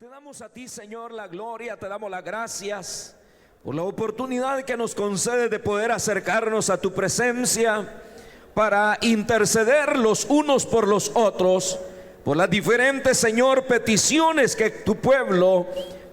Te damos a ti, Señor, la gloria, te damos las gracias por la oportunidad que nos concedes de poder acercarnos a tu presencia para interceder los unos por los otros, por las diferentes, Señor, peticiones que tu pueblo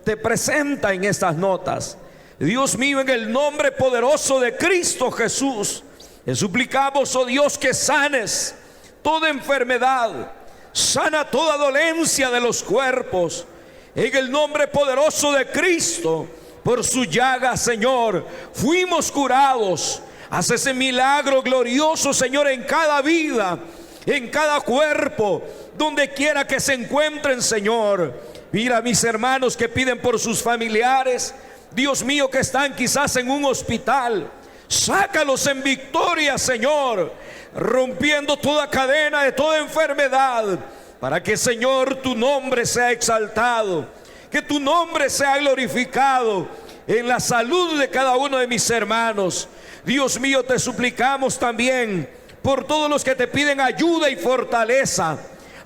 te presenta en estas notas. Dios mío, en el nombre poderoso de Cristo Jesús, te suplicamos, oh Dios, que sanes toda enfermedad, sana toda dolencia de los cuerpos. En el nombre poderoso de Cristo, por su llaga, Señor, fuimos curados. Haz ese milagro glorioso, Señor, en cada vida, en cada cuerpo, donde quiera que se encuentren, Señor. Mira a mis hermanos que piden por sus familiares, Dios mío, que están quizás en un hospital. Sácalos en victoria, Señor, rompiendo toda cadena de toda enfermedad, para que, Señor, tu nombre sea exaltado, que tu nombre sea glorificado en la salud de cada uno de mis hermanos. Dios mío, te suplicamos también por todos los que te piden ayuda y fortaleza.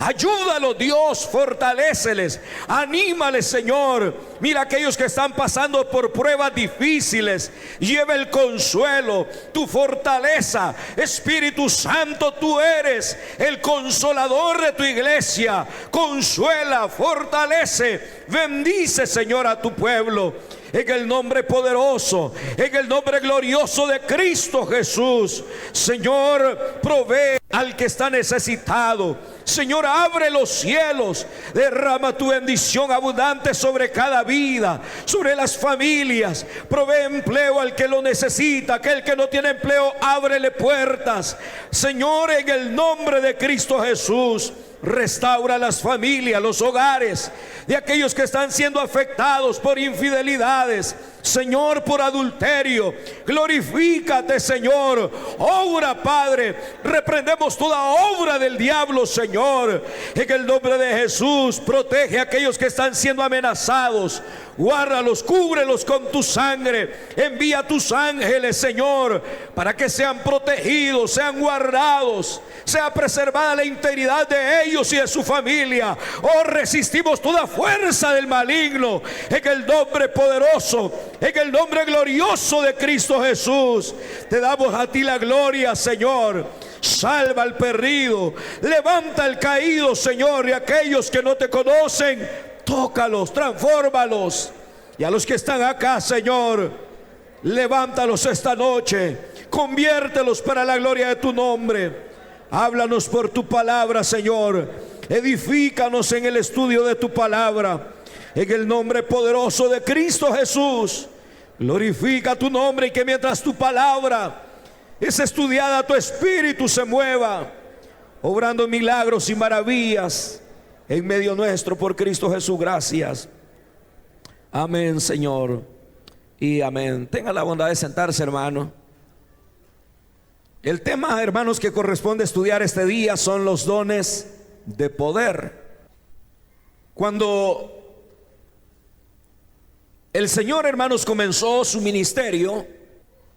Ayúdalos, Dios, fortaléceles, anímales, Señor. Mira aquellos que están pasando por pruebas difíciles, lleva el consuelo, tu fortaleza. Espíritu Santo, tú eres el consolador de tu iglesia. Consuela, fortalece, bendice, Señor, a tu pueblo. En el nombre poderoso, en el nombre glorioso de Cristo Jesús, Señor, provee al que está necesitado. Señor, abre los cielos, derrama tu bendición abundante sobre cada vida, sobre las familias. Provee empleo al que lo necesita. Aquel que no tiene empleo, ábrele puertas. Señor, en el nombre de Cristo Jesús, restaura las familias, los hogares de aquellos que están siendo afectados por infidelidades, Señor, por adulterio. Glorifícate, Señor. Obra, Padre. Reprendemos toda obra del diablo, Señor. En el nombre de Jesús, protege a aquellos que están siendo amenazados. Guárdalos, cúbrelos con tu sangre. Envía tus ángeles, Señor, para que sean protegidos, sean guardados, sea preservada la integridad de ellos y de su familia. Oh, resistimos toda fuerza del maligno en el nombre poderoso, en el nombre glorioso de Cristo Jesús. Te damos a ti la gloria, Señor. Salva al perdido, levanta al caído, Señor, y aquellos que no te conocen, tócalos, transfórmalos. Y a los que están acá, Señor, levántalos esta noche, conviértelos para la gloria de tu nombre. Háblanos por tu palabra, Señor. Edifícanos en el estudio de tu palabra. En el nombre poderoso de Cristo Jesús, glorifica tu nombre, y que mientras tu palabra es estudiada, tu espíritu se mueva, obrando milagros y maravillas en medio nuestro, por Cristo Jesús. Gracias. Amén, Señor, y amén. Tenga la bondad de sentarse, hermano. El tema, hermanos, que corresponde estudiar este día son los dones de poder. Cuando el Señor, hermanos, comenzó su ministerio,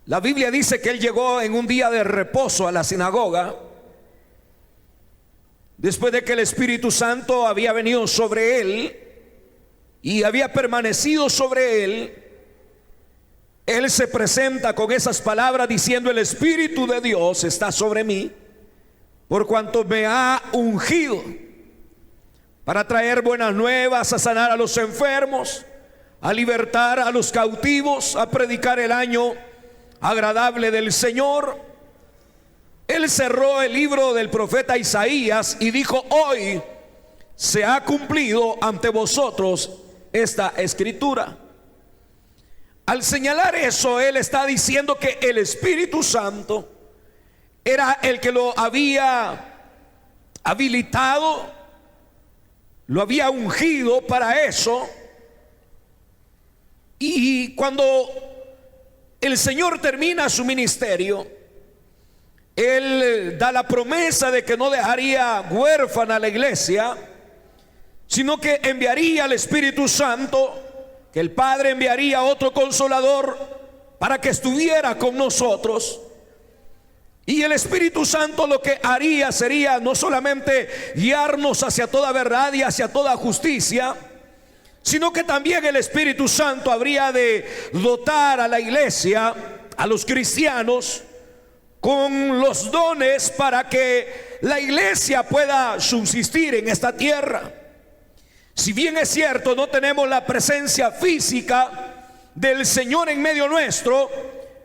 la Biblia dice que Él llegó en un día de reposo a la sinagoga, después de que el Espíritu Santo había venido sobre Él y había permanecido sobre Él. Él se presenta con esas palabras diciendo: el Espíritu de Dios está sobre mí, por cuanto me ha ungido para traer buenas nuevas, a sanar a los enfermos, a libertar a los cautivos, a predicar el año agradable del Señor. Él cerró el libro del profeta Isaías y dijo: hoy se ha cumplido ante vosotros esta escritura. Al señalar eso, él está diciendo que el Espíritu Santo era el que lo había habilitado, lo había ungido para eso. Y cuando el Señor termina su ministerio, Él da la promesa de que no dejaría huérfana a la iglesia, sino que enviaría al Espíritu Santo, que el Padre enviaría otro consolador para que estuviera con nosotros. Y el Espíritu Santo lo que haría sería no solamente guiarnos hacia toda verdad y hacia toda justicia, sino que también el Espíritu Santo habría de dotar a la iglesia, a los cristianos, con los dones para que la iglesia pueda subsistir en esta tierra. Si bien es cierto, no tenemos la presencia física del Señor en medio nuestro,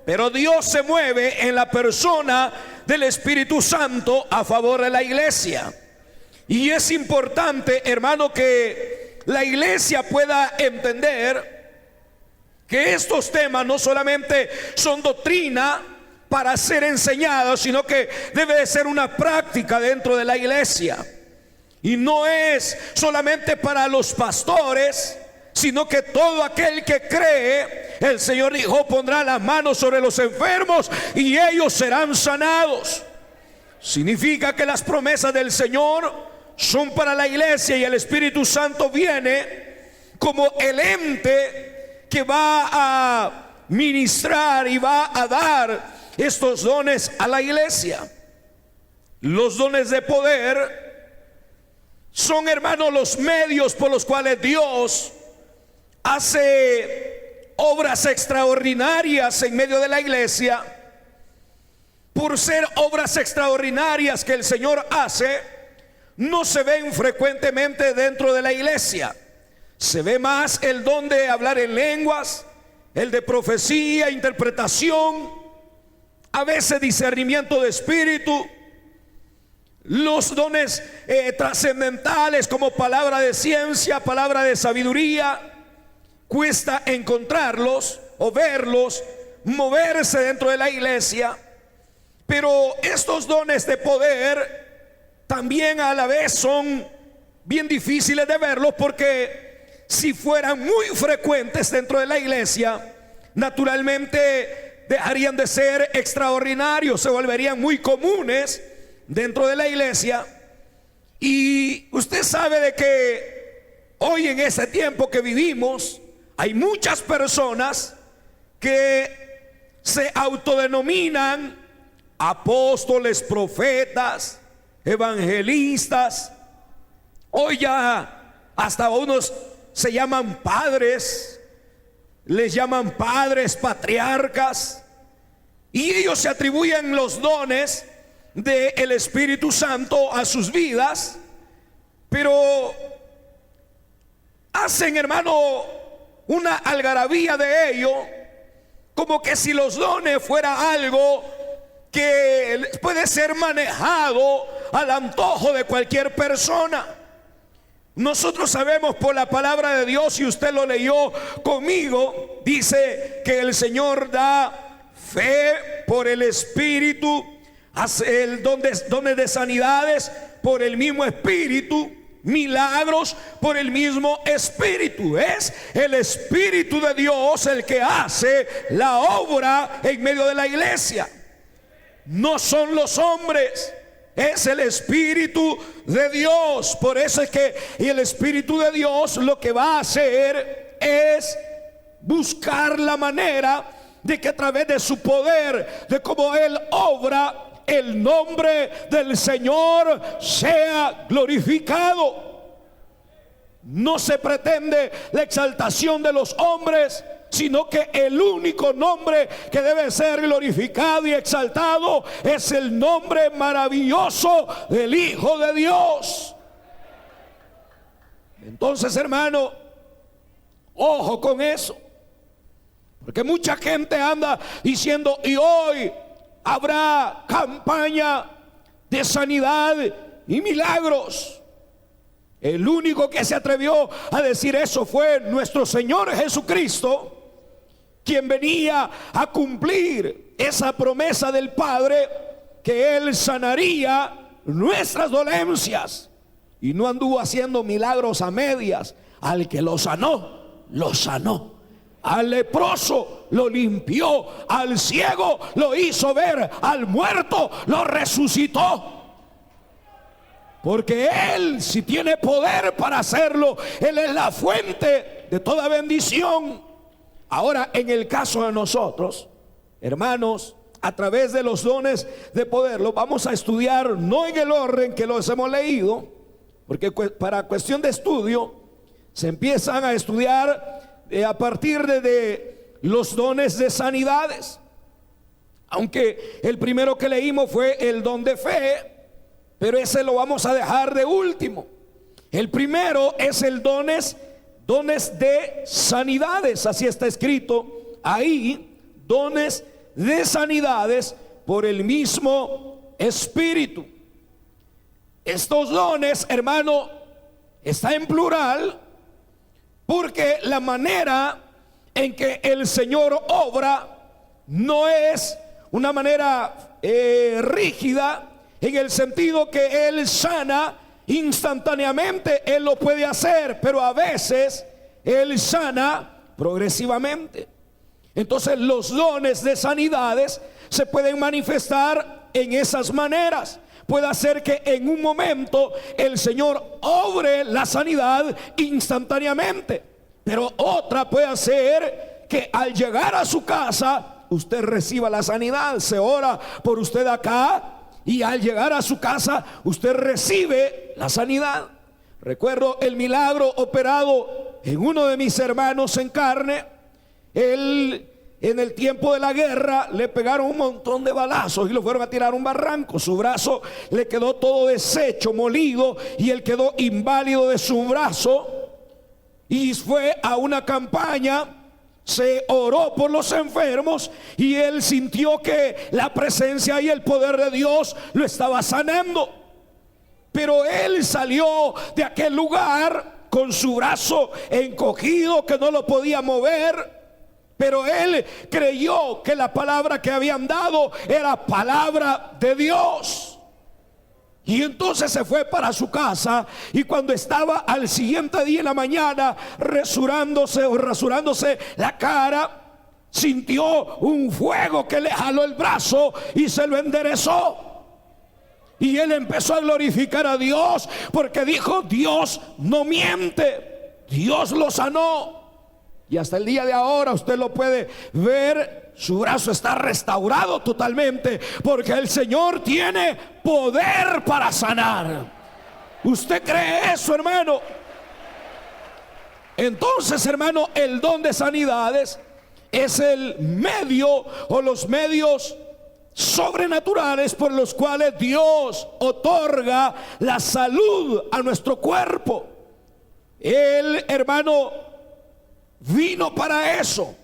pero Dios se mueve en la persona del Espíritu Santo a favor de la iglesia. Y es importante, hermano, que la iglesia pueda entender que estos temas no solamente son doctrina para ser enseñados, sino que debe de ser una práctica dentro de la iglesia. Y no es solamente para los pastores, sino que todo aquel que cree, el Señor dijo, pondrá las manos sobre los enfermos y ellos serán sanados. Significa que las promesas del Señor son para la iglesia, y el Espíritu Santo viene como el ente que va a ministrar y va a dar estos dones a la iglesia. Los dones de poder son, hermanos, los medios por los cuales Dios hace obras extraordinarias en medio de la iglesia. Por ser obras extraordinarias que el Señor hace, no se ven frecuentemente dentro de la iglesia. Se ve más el don de hablar en lenguas, el de profecía, interpretación, a veces discernimiento de espíritu. Los dones trascendentales como palabra de ciencia, palabra de sabiduría, cuesta encontrarlos o verlos moverse dentro de la iglesia. Pero estos dones de poder también a la vez son bien difíciles de verlos, porque si fueran muy frecuentes dentro de la iglesia, naturalmente dejarían de ser extraordinarios, se volverían muy comunes dentro de la iglesia. Y usted sabe de que hoy, en este tiempo que vivimos, hay muchas personas que se autodenominan apóstoles, profetas, evangelistas. Hoy ya hasta unos se llaman padres, les llaman padres, patriarcas, y ellos se atribuyen los dones del Espíritu Santo a sus vidas, pero hacen, hermano, una algarabía de ello, como que si los dones fuera algo que puede ser manejado al antojo de cualquier persona. Nosotros sabemos por la palabra de Dios, y usted lo leyó conmigo, dice que el Señor da fe por el Espíritu, hace el dones de sanidades por el mismo Espíritu, milagros por el mismo Espíritu. Es el Espíritu de Dios el que hace la obra en medio de la iglesia. No son los hombres, es el Espíritu de Dios. Por eso es que el Espíritu de Dios lo que va a hacer es buscar la manera de que a través de su poder, de cómo Él obra, el nombre del Señor sea glorificado. No se pretende la exaltación de los hombres, sino que el único nombre que debe ser glorificado y exaltado es el nombre maravilloso del Hijo de Dios. Entonces, hermano, ojo con eso, porque mucha gente anda diciendo, y hoy habrá campaña de sanidad y milagros. El único que se atrevió a decir eso fue nuestro Señor Jesucristo, quien venía a cumplir esa promesa del Padre, que Él sanaría nuestras dolencias. Y no anduvo haciendo milagros a medias. Al que lo sanó, lo sanó. Al leproso lo limpió, al ciego lo hizo ver, al muerto lo resucitó. Porque Él, si tiene poder para hacerlo, Él es la fuente de toda bendición. Ahora, en el caso de nosotros, hermanos, a través de los dones de poder, lo vamos a estudiar no en el orden que los hemos leído, porque para cuestión de estudio Se empiezan a estudiar a partir de los dones de sanidades. Aunque el primero que leímos fue el don de fe, pero ese lo vamos a dejar de último. El primero es el dones de sanidades, así está escrito ahí, dones de sanidades por el mismo Espíritu. Estos dones, hermano, está en plural, porque la manera en que el Señor obra no es una manera rígida, en el sentido que Él sana instantáneamente. Él lo puede hacer, pero a veces Él sana progresivamente. Entonces los dones de sanidades se pueden manifestar en esas maneras. Puede hacer que en un momento el Señor obre la sanidad instantáneamente, pero otra puede hacer que al llegar a su casa usted reciba la sanidad. Se ora por usted acá y al llegar a su casa usted recibe la sanidad. Recuerdo el milagro operado en uno de mis hermanos en carne. Él, en el tiempo de la guerra, le pegaron un montón de balazos y lo fueron a tirar a un barranco. Su brazo le quedó todo deshecho, molido, y él quedó inválido de su brazo. Y fue a una campaña, se oró por los enfermos y él sintió que la presencia y el poder de Dios lo estaba sanando. Pero él salió de aquel lugar con su brazo encogido, que no lo podía mover. Pero él creyó que la palabra que habían dado era palabra de Dios. Y entonces se fue para su casa, y cuando estaba al siguiente día en la mañana rasurándose la cara, sintió un fuego que le jaló el brazo y se lo enderezó. Y él empezó a glorificar a Dios, porque dijo: Dios no miente, Dios lo sanó. Y hasta el día de ahora usted lo puede ver, su brazo está restaurado totalmente, porque el Señor tiene poder para sanar. ¿Usted cree eso, hermano? Entonces, hermano, el don de sanidades es el medio o los medios sobrenaturales por los cuales Dios otorga la salud a nuestro cuerpo. El hermano vino para eso,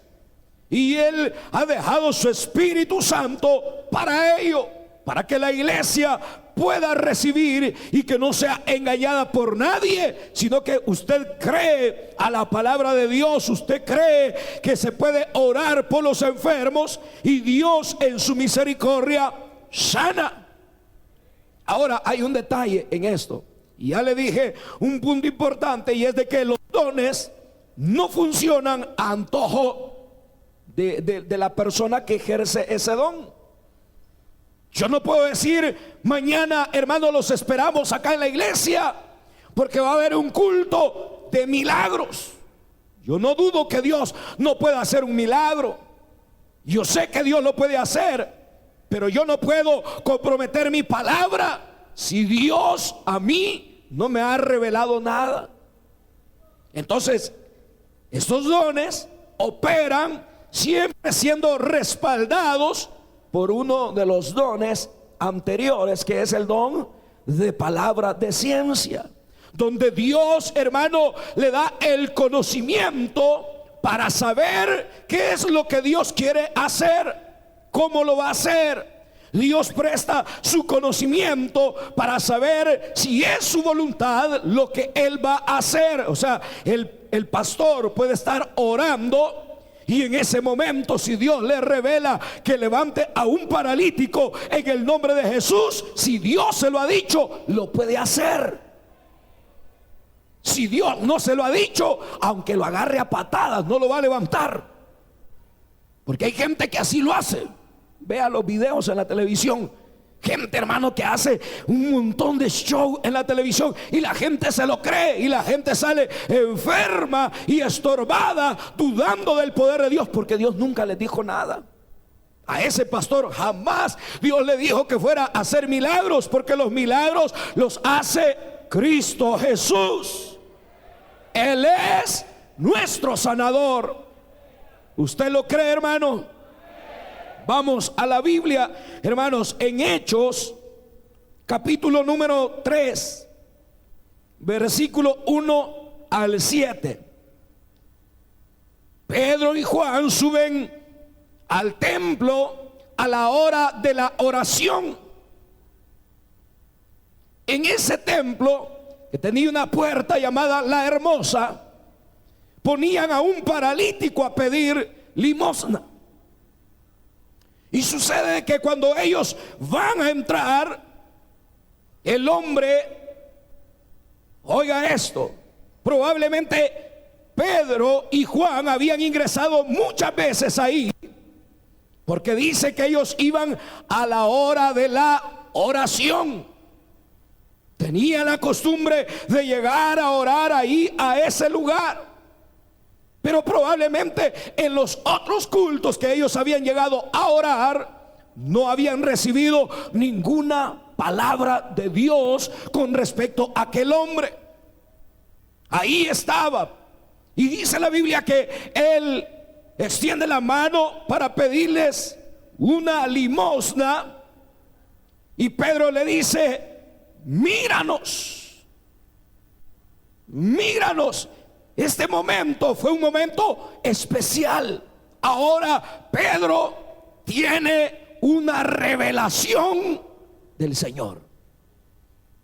y Él ha dejado su Espíritu Santo para ello, para que la iglesia pueda recibir y que no sea engañada por nadie, sino que usted cree a la palabra de Dios. Usted cree que se puede orar por los enfermos y Dios en su misericordia sana. Ahora hay un detalle en esto, y ya le dije un punto importante, y es de que los dones no funcionan a antojo de la persona que ejerce ese don. Yo no puedo decir: mañana, hermano, los esperamos acá en la iglesia, porque va a haber un culto de milagros. Yo no dudo que Dios no pueda hacer un milagro. Yo sé que Dios lo puede hacer, pero yo no puedo comprometer mi palabra si Dios a mí no me ha revelado nada. Entonces, estos dones operan siempre siendo respaldados por uno de los dones anteriores, que es el don de palabra de ciencia, donde Dios, hermano, le da el conocimiento para saber qué es lo que Dios quiere hacer, cómo lo va a hacer. Dios presta su conocimiento para saber si es su voluntad lo que Él va a hacer. O sea, el pastor puede estar orando, y en ese momento, si Dios le revela que levante a un paralítico en el nombre de Jesús, si Dios se lo ha dicho, lo puede hacer. Si Dios no se lo ha dicho, aunque lo agarre a patadas, no lo va a levantar, porque hay gente que así lo hace. Vea los videos en la televisión. Gente, hermano, que hace un montón de show en la televisión y la gente se lo cree, y la gente sale enferma y estorbada, dudando del poder de Dios, porque Dios nunca les dijo nada. A ese pastor jamás Dios le dijo que fuera a hacer milagros, porque los milagros los hace Cristo Jesús. Él es nuestro sanador. ¿Usted lo cree, hermano? Vamos a la Biblia, hermanos, en Hechos, capítulo número 3, versículo 1 al 7. Pedro y Juan suben al templo a la hora de la oración. En ese templo, que tenía una puerta llamada La Hermosa, ponían a un paralítico a pedir limosna. Y sucede que cuando ellos van a entrar, el hombre, oiga esto, probablemente Pedro y Juan habían ingresado muchas veces ahí, porque dice que ellos iban a la hora de la oración. Tenían la costumbre de llegar a orar ahí, a ese lugar. Pero probablemente en los otros cultos que ellos habían llegado a orar, no habían recibido ninguna palabra de Dios con respecto a aquel hombre. Ahí estaba. Y dice la Biblia que él extiende la mano para pedirles una limosna. Y Pedro le dice: míranos, míranos. Este momento fue un momento especial. Ahora Pedro tiene una revelación del Señor.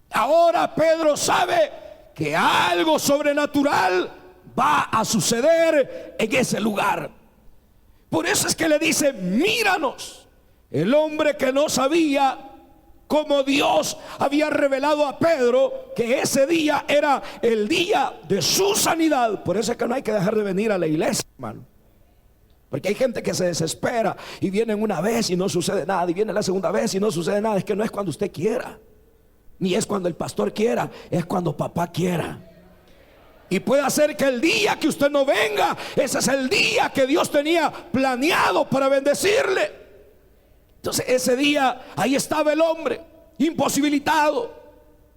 Ahora Pedro sabe que algo sobrenatural va a suceder en ese lugar. Por eso es que le dice: míranos. El hombre que no sabía cómo Dios había revelado a Pedro que ese día era el día de su sanidad. Por eso es que no hay que dejar de venir a la iglesia, hermano. Porque hay gente que se desespera y vienen una vez y no sucede nada, y viene la segunda vez y no sucede nada. Es que no es cuando usted quiera, ni es cuando el pastor quiera, es cuando papá quiera. Y puede hacer que el día que usted no venga, ese es el día que Dios tenía planeado para bendecirle. Entonces ese día ahí estaba el hombre, imposibilitado.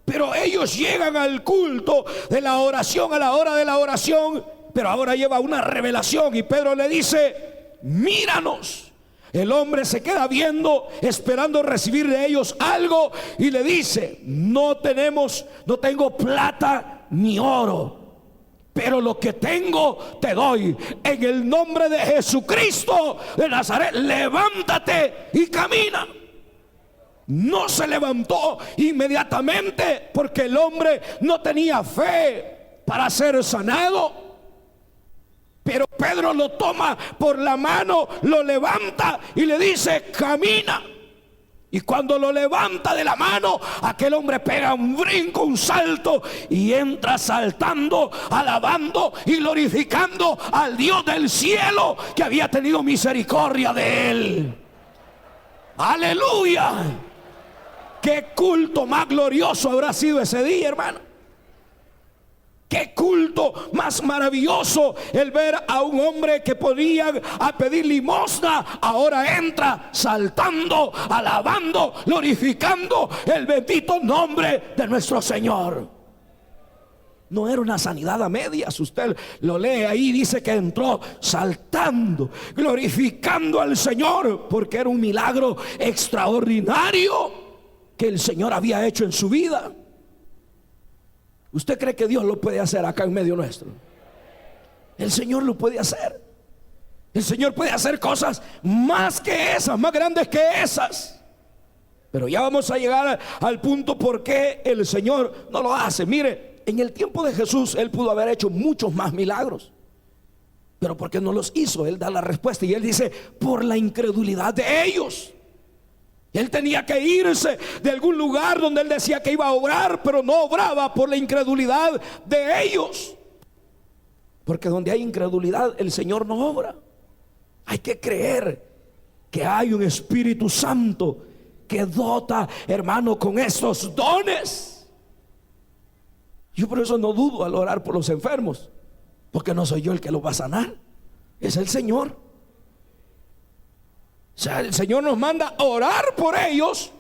Pero ellos llegan al culto de la oración, a la hora de la oración, pero ahora lleva una revelación. Y Pedro le dice: míranos. El hombre se queda viendo, esperando recibir de ellos algo, y le dice: no tengo plata ni oro, pero lo que tengo te doy. En el nombre de Jesucristo de Nazaret, levántate y camina. No se levantó inmediatamente porque el hombre no tenía fe para ser sanado. Pero Pedro lo toma por la mano, lo levanta y le dice: camina. Y cuando lo levanta de la mano, aquel hombre pega un brinco, un salto, y entra saltando, alabando y glorificando al Dios del cielo que había tenido misericordia de él. Aleluya. Qué culto más glorioso habrá sido ese día, hermano. Qué culto más maravilloso el ver a un hombre que podía a pedir limosna, ahora entra saltando, alabando, glorificando el bendito nombre de nuestro Señor. No era una sanidad a medias. Usted lo lee ahí, dice que entró saltando, glorificando al Señor, porque era un milagro extraordinario que el Señor había hecho en su vida. ¿Usted cree que Dios lo puede hacer acá en medio nuestro? El Señor lo puede hacer. El Señor puede hacer cosas más que esas, más grandes que esas. Pero ya vamos a llegar al punto por qué el Señor no lo hace. Mire, en el tiempo de Jesús Él pudo haber hecho muchos más milagros, pero ¿por qué no los hizo? Él da la respuesta y Él dice: por la incredulidad de ellos. Él tenía que irse de algún lugar donde Él decía que iba a obrar, pero no obraba por la incredulidad de ellos. Porque donde hay incredulidad, el Señor no obra. Hay que creer que hay un Espíritu Santo que dota, hermano, con esos dones. Yo por eso no dudo al orar por los enfermos, porque no soy yo el que los va a sanar, es el Señor. O sea, el Señor nos manda a orar por ellos.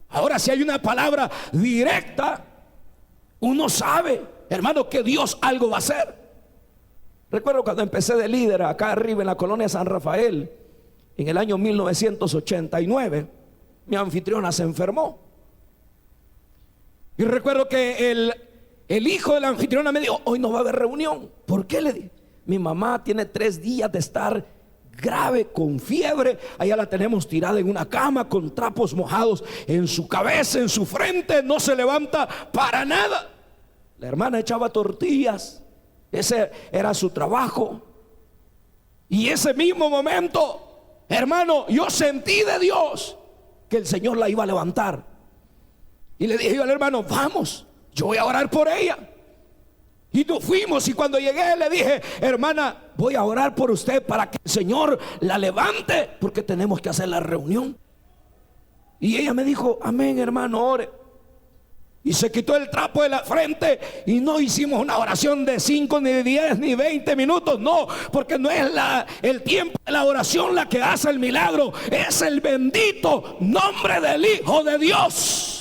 Ahora, si hay una palabra directa, uno sabe hermano, que Dios algo va a hacer. Recuerdo cuando empecé de líder acá arriba en la colonia San Rafael, en el año 1989, mi anfitriona se enfermó. Y recuerdo que el hijo de la anfitriona me dijo: hoy no va a haber reunión. ¿Por qué? Le dije: mi mamá tiene 3 días de estar grave, con fiebre. Allá la tenemos tirada en una cama con trapos mojados en su cabeza, en su frente, no se levanta para nada. La hermana echaba tortillas, ese era su trabajo. Y ese mismo momento, hermano, yo sentí de Dios que el Señor la iba a levantar. Y le dije yo al hermano: vamos, yo voy a orar por ella. Y nos fuimos, y cuando llegué le dije: hermana, voy a orar por usted para que el Señor la levante, porque tenemos que hacer la reunión. Y ella me dijo: amén, hermano, ore. Y se quitó el trapo de la frente, y no hicimos una oración de 5, ni de 10, ni 20 minutos. No, porque no es el tiempo de la oración la que hace el milagro, es el bendito nombre del Hijo de Dios.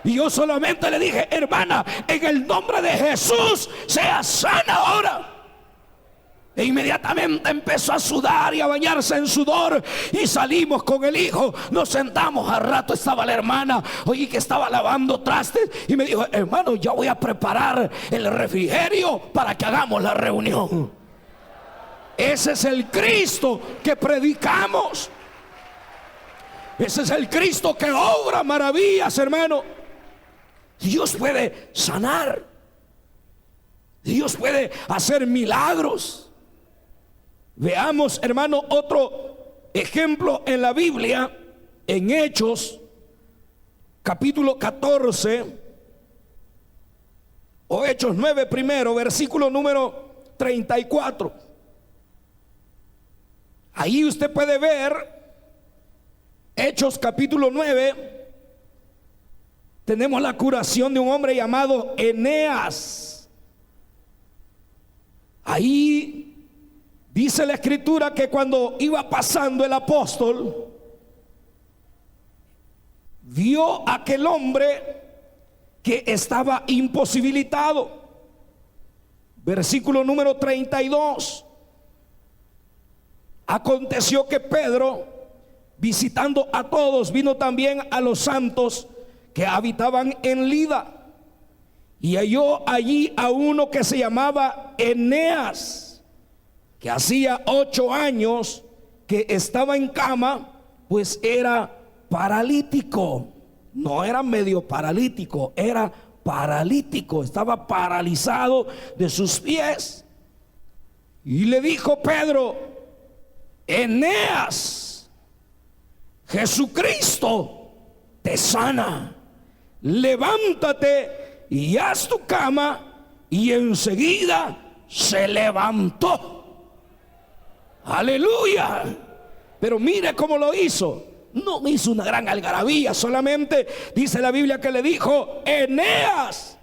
Y yo solamente le dije: hermana, en el nombre de Jesús, sea sana ahora. E inmediatamente empezó a sudar y a bañarse en sudor. Y salimos con el hijo, nos sentamos. Al rato estaba la hermana, oí que estaba lavando trastes, y me dijo: hermano, ya voy a preparar el refrigerio para que hagamos la reunión. Ese es el Cristo que predicamos. Ese es el Cristo que obra maravillas, hermano. Dios puede sanar, Dios puede hacer milagros. Veamos, hermano, otro ejemplo en la Biblia, en Hechos capítulo 14, o Hechos 9 primero, versículo número 34. Ahí usted puede ver Hechos capítulo 9. Tenemos la curación de un hombre llamado Eneas. Ahí dice la escritura que cuando iba pasando el apóstol, vio a aquel hombre que estaba imposibilitado. Versículo número 32. Aconteció que Pedro, visitando a todos, vino también a los santos que habitaban en Lida, y halló allí a uno que se llamaba Eneas, que hacía 8 años que estaba en cama, pues era paralítico. No era medio paralítico, era paralítico, estaba paralizado de sus pies. Y le dijo Pedro: Eneas, Jesucristo te sana, levántate y haz tu cama. Y enseguida se levantó. Aleluya. Pero mire cómo lo hizo. No hizo una gran algarabía, solamente dice la Biblia que le dijo: Eneas,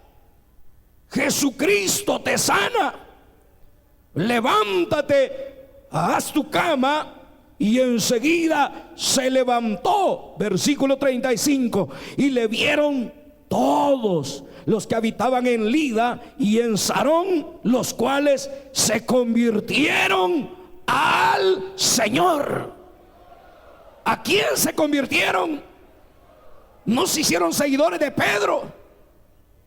Jesucristo te sana, levántate, haz tu cama. Y enseguida se levantó. Versículo 35. Y le vieron todos los que habitaban en Lida y en Sarón, los cuales se convirtieron al Señor. ¿A quién se convirtieron? No se hicieron seguidores de Pedro,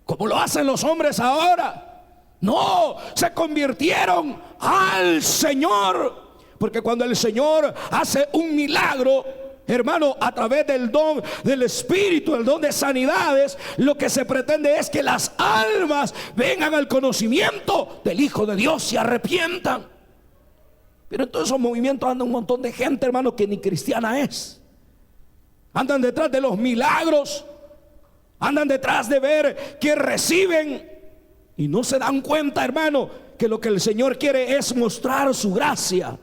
como lo hacen los hombres ahora. No, se convirtieron al Señor. Porque cuando el Señor hace un milagro, hermano, a través del don del Espíritu, el don de sanidades, lo que se pretende es que las almas vengan al conocimiento del Hijo de Dios, se arrepientan. Pero en todos esos movimientos anda un montón de gente, hermano, que ni cristiana es. Andan detrás de los milagros, andan detrás de ver que reciben, y no se dan cuenta, hermano, que lo que el Señor quiere es mostrar su gracia,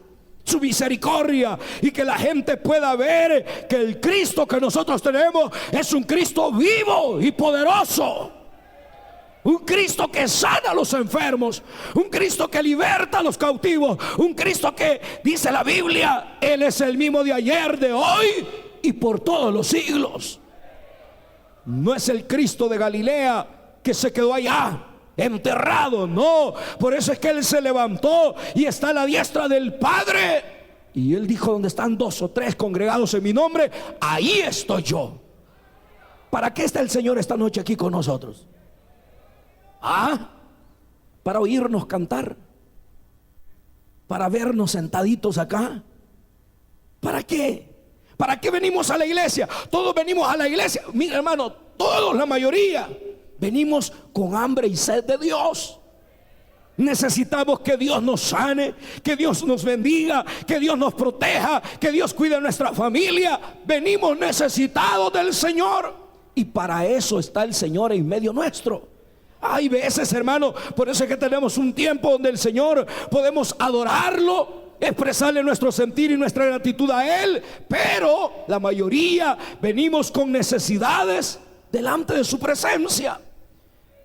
su misericordia, y que la gente pueda ver que el Cristo que nosotros tenemos es un Cristo vivo y poderoso, un Cristo que sana a los enfermos, un Cristo que liberta a los cautivos, un Cristo que, dice la Biblia, Él es el mismo de ayer, de hoy y por todos los siglos. No es el Cristo de Galilea que se quedó allá enterrado. No, por eso es que Él se levantó y está a la diestra del Padre. Y Él dijo: donde están 2 o 3 congregados en mi nombre, ahí estoy yo. ¿Para qué está el Señor esta noche aquí con nosotros? Para oírnos cantar, para vernos sentaditos acá. ¿Para qué? ¿Para qué venimos a la iglesia? Todos venimos a la iglesia, mira hermano, todos, la mayoría, venimos con hambre y sed de Dios. Necesitamos que Dios nos sane, que Dios nos bendiga, que Dios nos proteja, que Dios cuide a nuestra familia. Venimos necesitados del Señor, y para eso está el Señor en medio nuestro. Hay veces, hermano, por eso es que tenemos un tiempo donde el Señor podemos adorarlo, expresarle nuestro sentir y nuestra gratitud a Él, pero la mayoría venimos con necesidades delante de su presencia.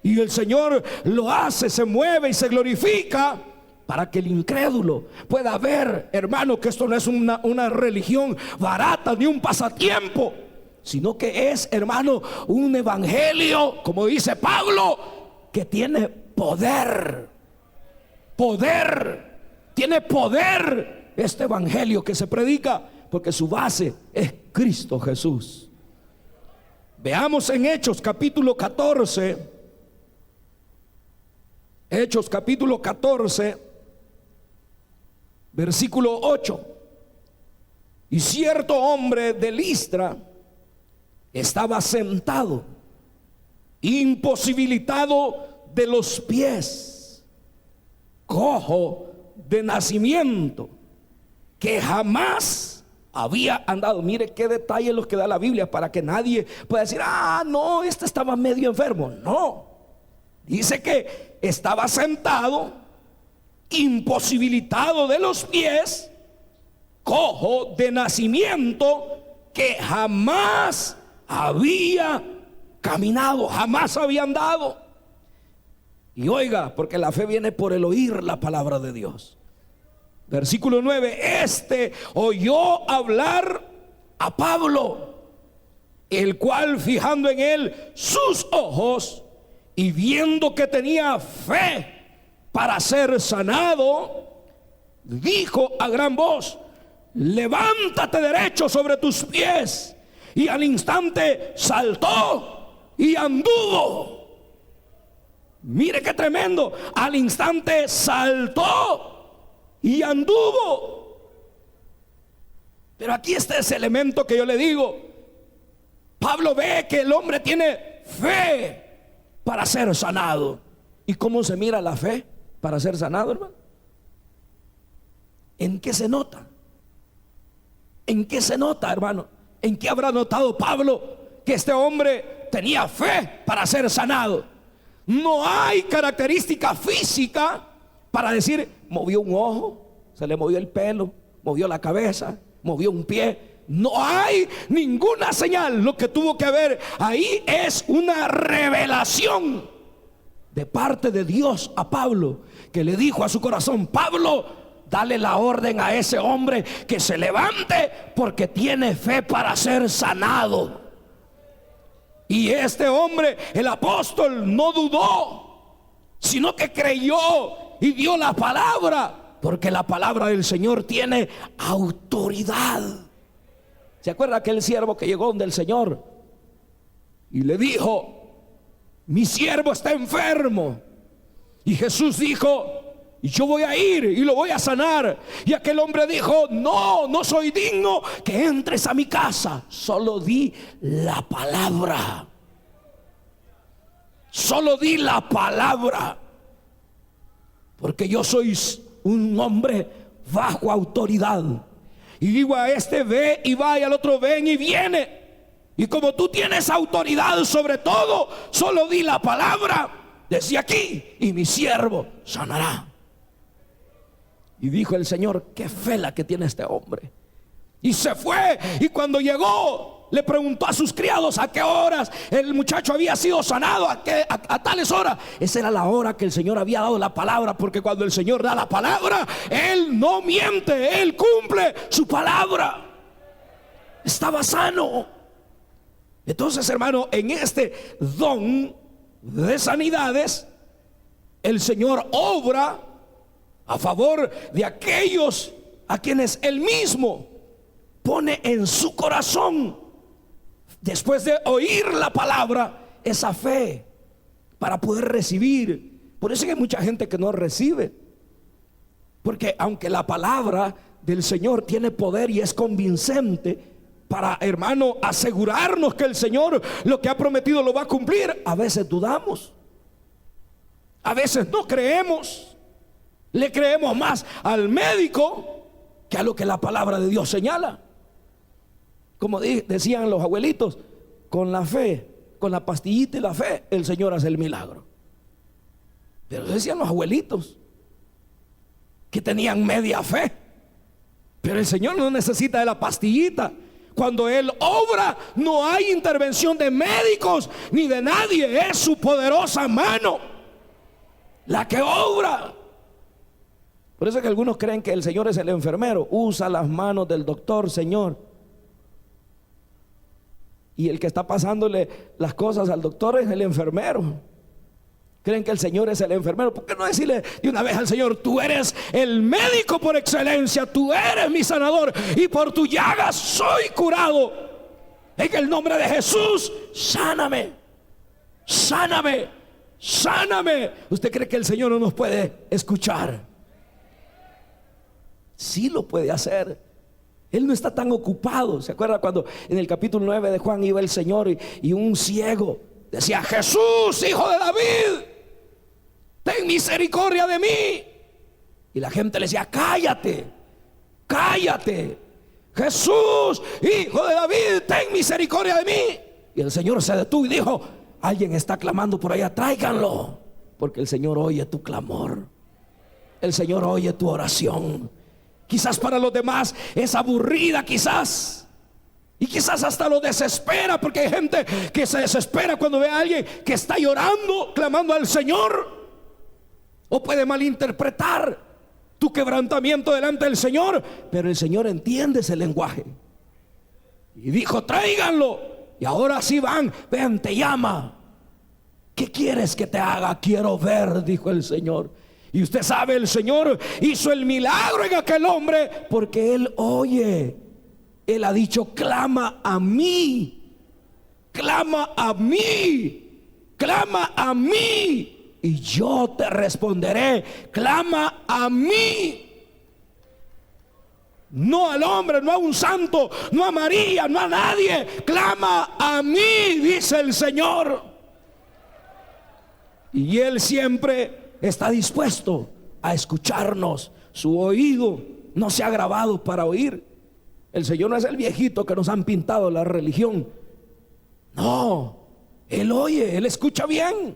Y el Señor lo hace, se mueve y se glorifica para que el incrédulo pueda ver, hermano, que esto no es una religión barata ni un pasatiempo, sino que es, hermano, un evangelio, como dice Pablo, que tiene poder. Tiene poder este evangelio que se predica, porque su base es Cristo Jesús. Veamos en Hechos capítulo 14. Hechos capítulo 14, versículo 8. Y cierto hombre de Listra estaba sentado, imposibilitado de los pies, cojo de nacimiento, que jamás había andado. Mire qué detalles los que da la Biblia, para que nadie pueda decir: no, este estaba medio enfermo. No, dice que estaba sentado, imposibilitado de los pies, cojo de nacimiento, que jamás había caminado, jamás había andado. Y oiga, porque la fe viene por el oír la palabra de Dios. Versículo 9: este oyó hablar a Pablo, el cual, fijando en él sus ojos y viendo que tenía fe para ser sanado, dijo a gran voz: levántate derecho sobre tus pies. Y al instante saltó y anduvo. Mire qué tremendo. Al instante saltó y anduvo. Pero aquí está ese elemento que yo le digo. Pablo ve que el hombre tiene fe para ser sanado. ¿Y cómo se mira la fe para ser sanado, hermano? ¿En qué se nota? ¿En qué se nota, hermano? ¿En qué habrá notado Pablo que este hombre tenía fe para ser sanado? No hay característica física para decir: movió un ojo, se le movió el pelo, movió la cabeza, movió un pie. No hay ninguna señal. Lo que tuvo que haber ahí es una revelación de parte de Dios a Pablo, que le dijo a su corazón: Pablo, dale la orden a ese hombre que se levante, porque tiene fe para ser sanado. Y este hombre, el apóstol, no dudó, sino que creyó y dio la palabra, porque la palabra del Señor tiene autoridad. ¿Se acuerda aquel siervo que llegó donde el Señor y le dijo: mi siervo está enfermo? Y Jesús dijo: yo voy a ir y lo voy a sanar. Y aquel hombre dijo: no soy digno que entres a mi casa. Solo di la palabra. Solo di la palabra. Porque yo soy un hombre bajo autoridad. Y digo a este: ve y va, y al otro: ven y viene. Y como tú tienes autoridad sobre todo, solo di la palabra desde aquí y mi siervo sanará. Y dijo el Señor: qué fe la que tiene este hombre. Y se fue. Y cuando llegó, le preguntó a sus criados a qué horas el muchacho había sido sanado, a tales horas. Esa era la hora que el Señor había dado la palabra, porque cuando el Señor da la palabra, Él no miente, Él cumple su palabra. Estaba sano. Entonces, hermano, en este don de sanidades, el Señor obra a favor de aquellos a quienes Él mismo pone en su corazón, después de oír la palabra, esa fe para poder recibir. Por eso hay mucha gente que no recibe, porque aunque la palabra del Señor tiene poder y es convincente para, hermano, asegurarnos que el Señor lo que ha prometido lo va a cumplir, a veces dudamos, a veces no creemos. Le creemos más al médico que a lo que la palabra de Dios señala. Como decían los abuelitos, con la fe, con la pastillita y la fe, el Señor hace el milagro. Pero decían los abuelitos que tenían media fe. Pero el Señor no necesita de la pastillita. Cuando Él obra, no hay intervención de médicos ni de nadie. Es su poderosa mano la que obra. Por eso es que algunos creen que el Señor es el enfermero. Usa las manos del doctor, Señor. Y el que está pasándole las cosas al doctor es el enfermero. Creen que el Señor es el enfermero. ¿Por qué no decirle de una vez al Señor: tú eres el médico por excelencia, tú eres mi sanador, y por tu llaga soy curado? En el nombre de Jesús, sáname, sáname, sáname. ¿Usted cree que el Señor no nos puede escuchar? Sí lo puede hacer. Él no está tan ocupado. ¿Se acuerda cuando en el capítulo 9 de Juan iba el Señor y un ciego decía: Jesús, hijo de David, ten misericordia de mí? Y la gente le decía: cállate, cállate, Jesús, hijo de David, ten misericordia de mí. Y el Señor se detuvo y dijo: alguien está clamando por allá, tráiganlo. Porque el Señor oye tu clamor, el Señor oye tu oración. Quizás para los demás es aburrida, quizás, y quizás hasta lo desespera, porque hay gente que se desespera cuando ve a alguien que está llorando, clamando al Señor. O puede malinterpretar tu quebrantamiento delante del Señor, pero el Señor entiende ese lenguaje y dijo: tráiganlo. Y ahora sí van, ven, te llama. ¿Qué quieres que te haga? Quiero ver, dijo el Señor. Y usted sabe, el Señor hizo el milagro en aquel hombre porque Él oye. Él ha dicho: clama a mí, clama a mí, clama a mí, y yo te responderé. Clama a mí. No al hombre, no a un santo, no a María, no a nadie. Clama a mí, dice el Señor. Y Él siempre está dispuesto a escucharnos. Su oído no se ha grabado para oír. El Señor no es el viejito que nos han pintado la religión. No, Él oye, Él escucha bien.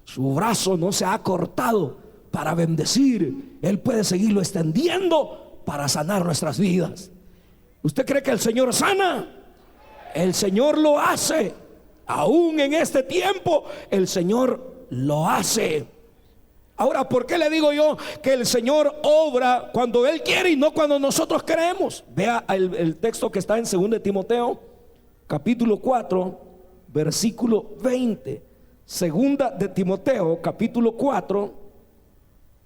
Su brazo no se ha cortado para bendecir. Él puede seguirlo extendiendo para sanar nuestras vidas. ¿Usted cree que el Señor sana? El Señor lo hace. Aún en este tiempo el Señor lo hace. Ahora, ¿por qué le digo yo que el Señor obra cuando Él quiere y no cuando nosotros queremos? Vea el texto que está en 2 Timoteo, capítulo 4, versículo 20. 2 de Timoteo, capítulo 4,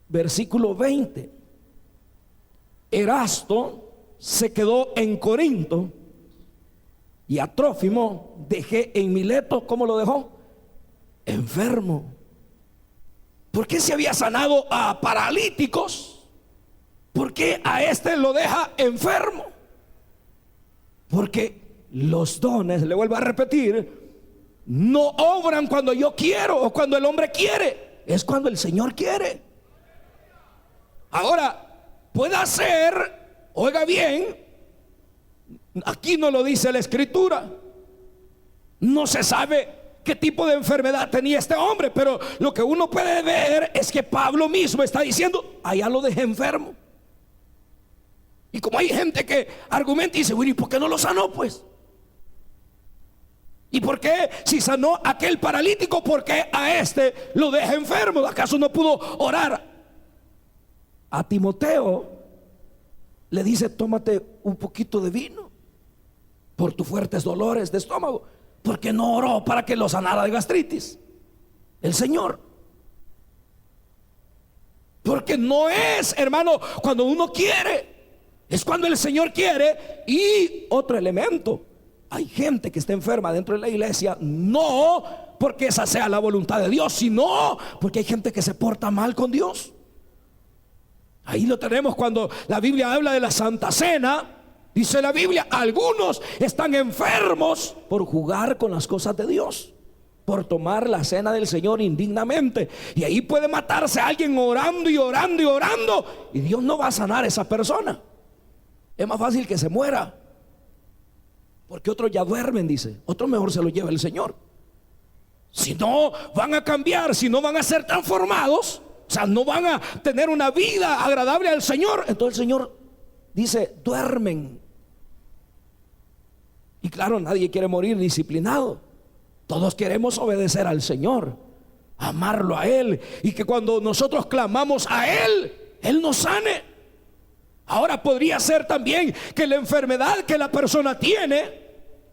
versículo 20. Erasto se quedó en Corinto y a Trófimo dejé en Mileto. ¿Cómo lo dejó? Enfermo. ¿Por qué se había sanado a paralíticos? ¿Por qué a este lo deja enfermo? Porque los dones, le vuelvo a repetir, no obran cuando yo quiero o cuando el hombre quiere. Es cuando el Señor quiere. Ahora, puede ser, oiga bien, aquí no lo dice la Escritura. No se sabe qué tipo de enfermedad tenía este hombre, pero lo que uno puede ver es que Pablo mismo está diciendo: allá lo dejé enfermo. Y como hay gente que argumenta y dice: bueno, ¿y por qué no lo sanó pues? ¿Y por qué si sanó a aquel paralítico, por qué a este lo deja enfermo? ¿Acaso no pudo orar? A Timoteo le dice: tómate un poquito de vino por tus fuertes dolores de estómago. Porque no oró para que lo sanara de gastritis el Señor. Porque no es, hermano, cuando uno quiere, es cuando el Señor quiere. Y otro elemento, hay gente que está enferma dentro de la iglesia, no porque esa sea la voluntad de Dios, sino porque hay gente que se porta mal con Dios. Ahí lo tenemos cuando la Biblia habla de la Santa Cena. Dice la Biblia, algunos están enfermos por jugar con las cosas de Dios, por tomar la cena del Señor indignamente. Y ahí puede matarse alguien orando y orando y orando, y Dios no va a sanar a esa persona. Es más fácil que se muera, porque otros ya duermen, dice. Otros mejor se lo lleva el Señor. Si no van a cambiar, si no van a ser transformados, o sea, no van a tener una vida agradable al Señor, entonces el Señor dice, duermen. Y claro, nadie quiere morir disciplinado. Todos queremos obedecer al Señor, amarlo a Él, y que cuando nosotros clamamos a Él, Él nos sane. Ahora podría ser también que la enfermedad que la persona tiene,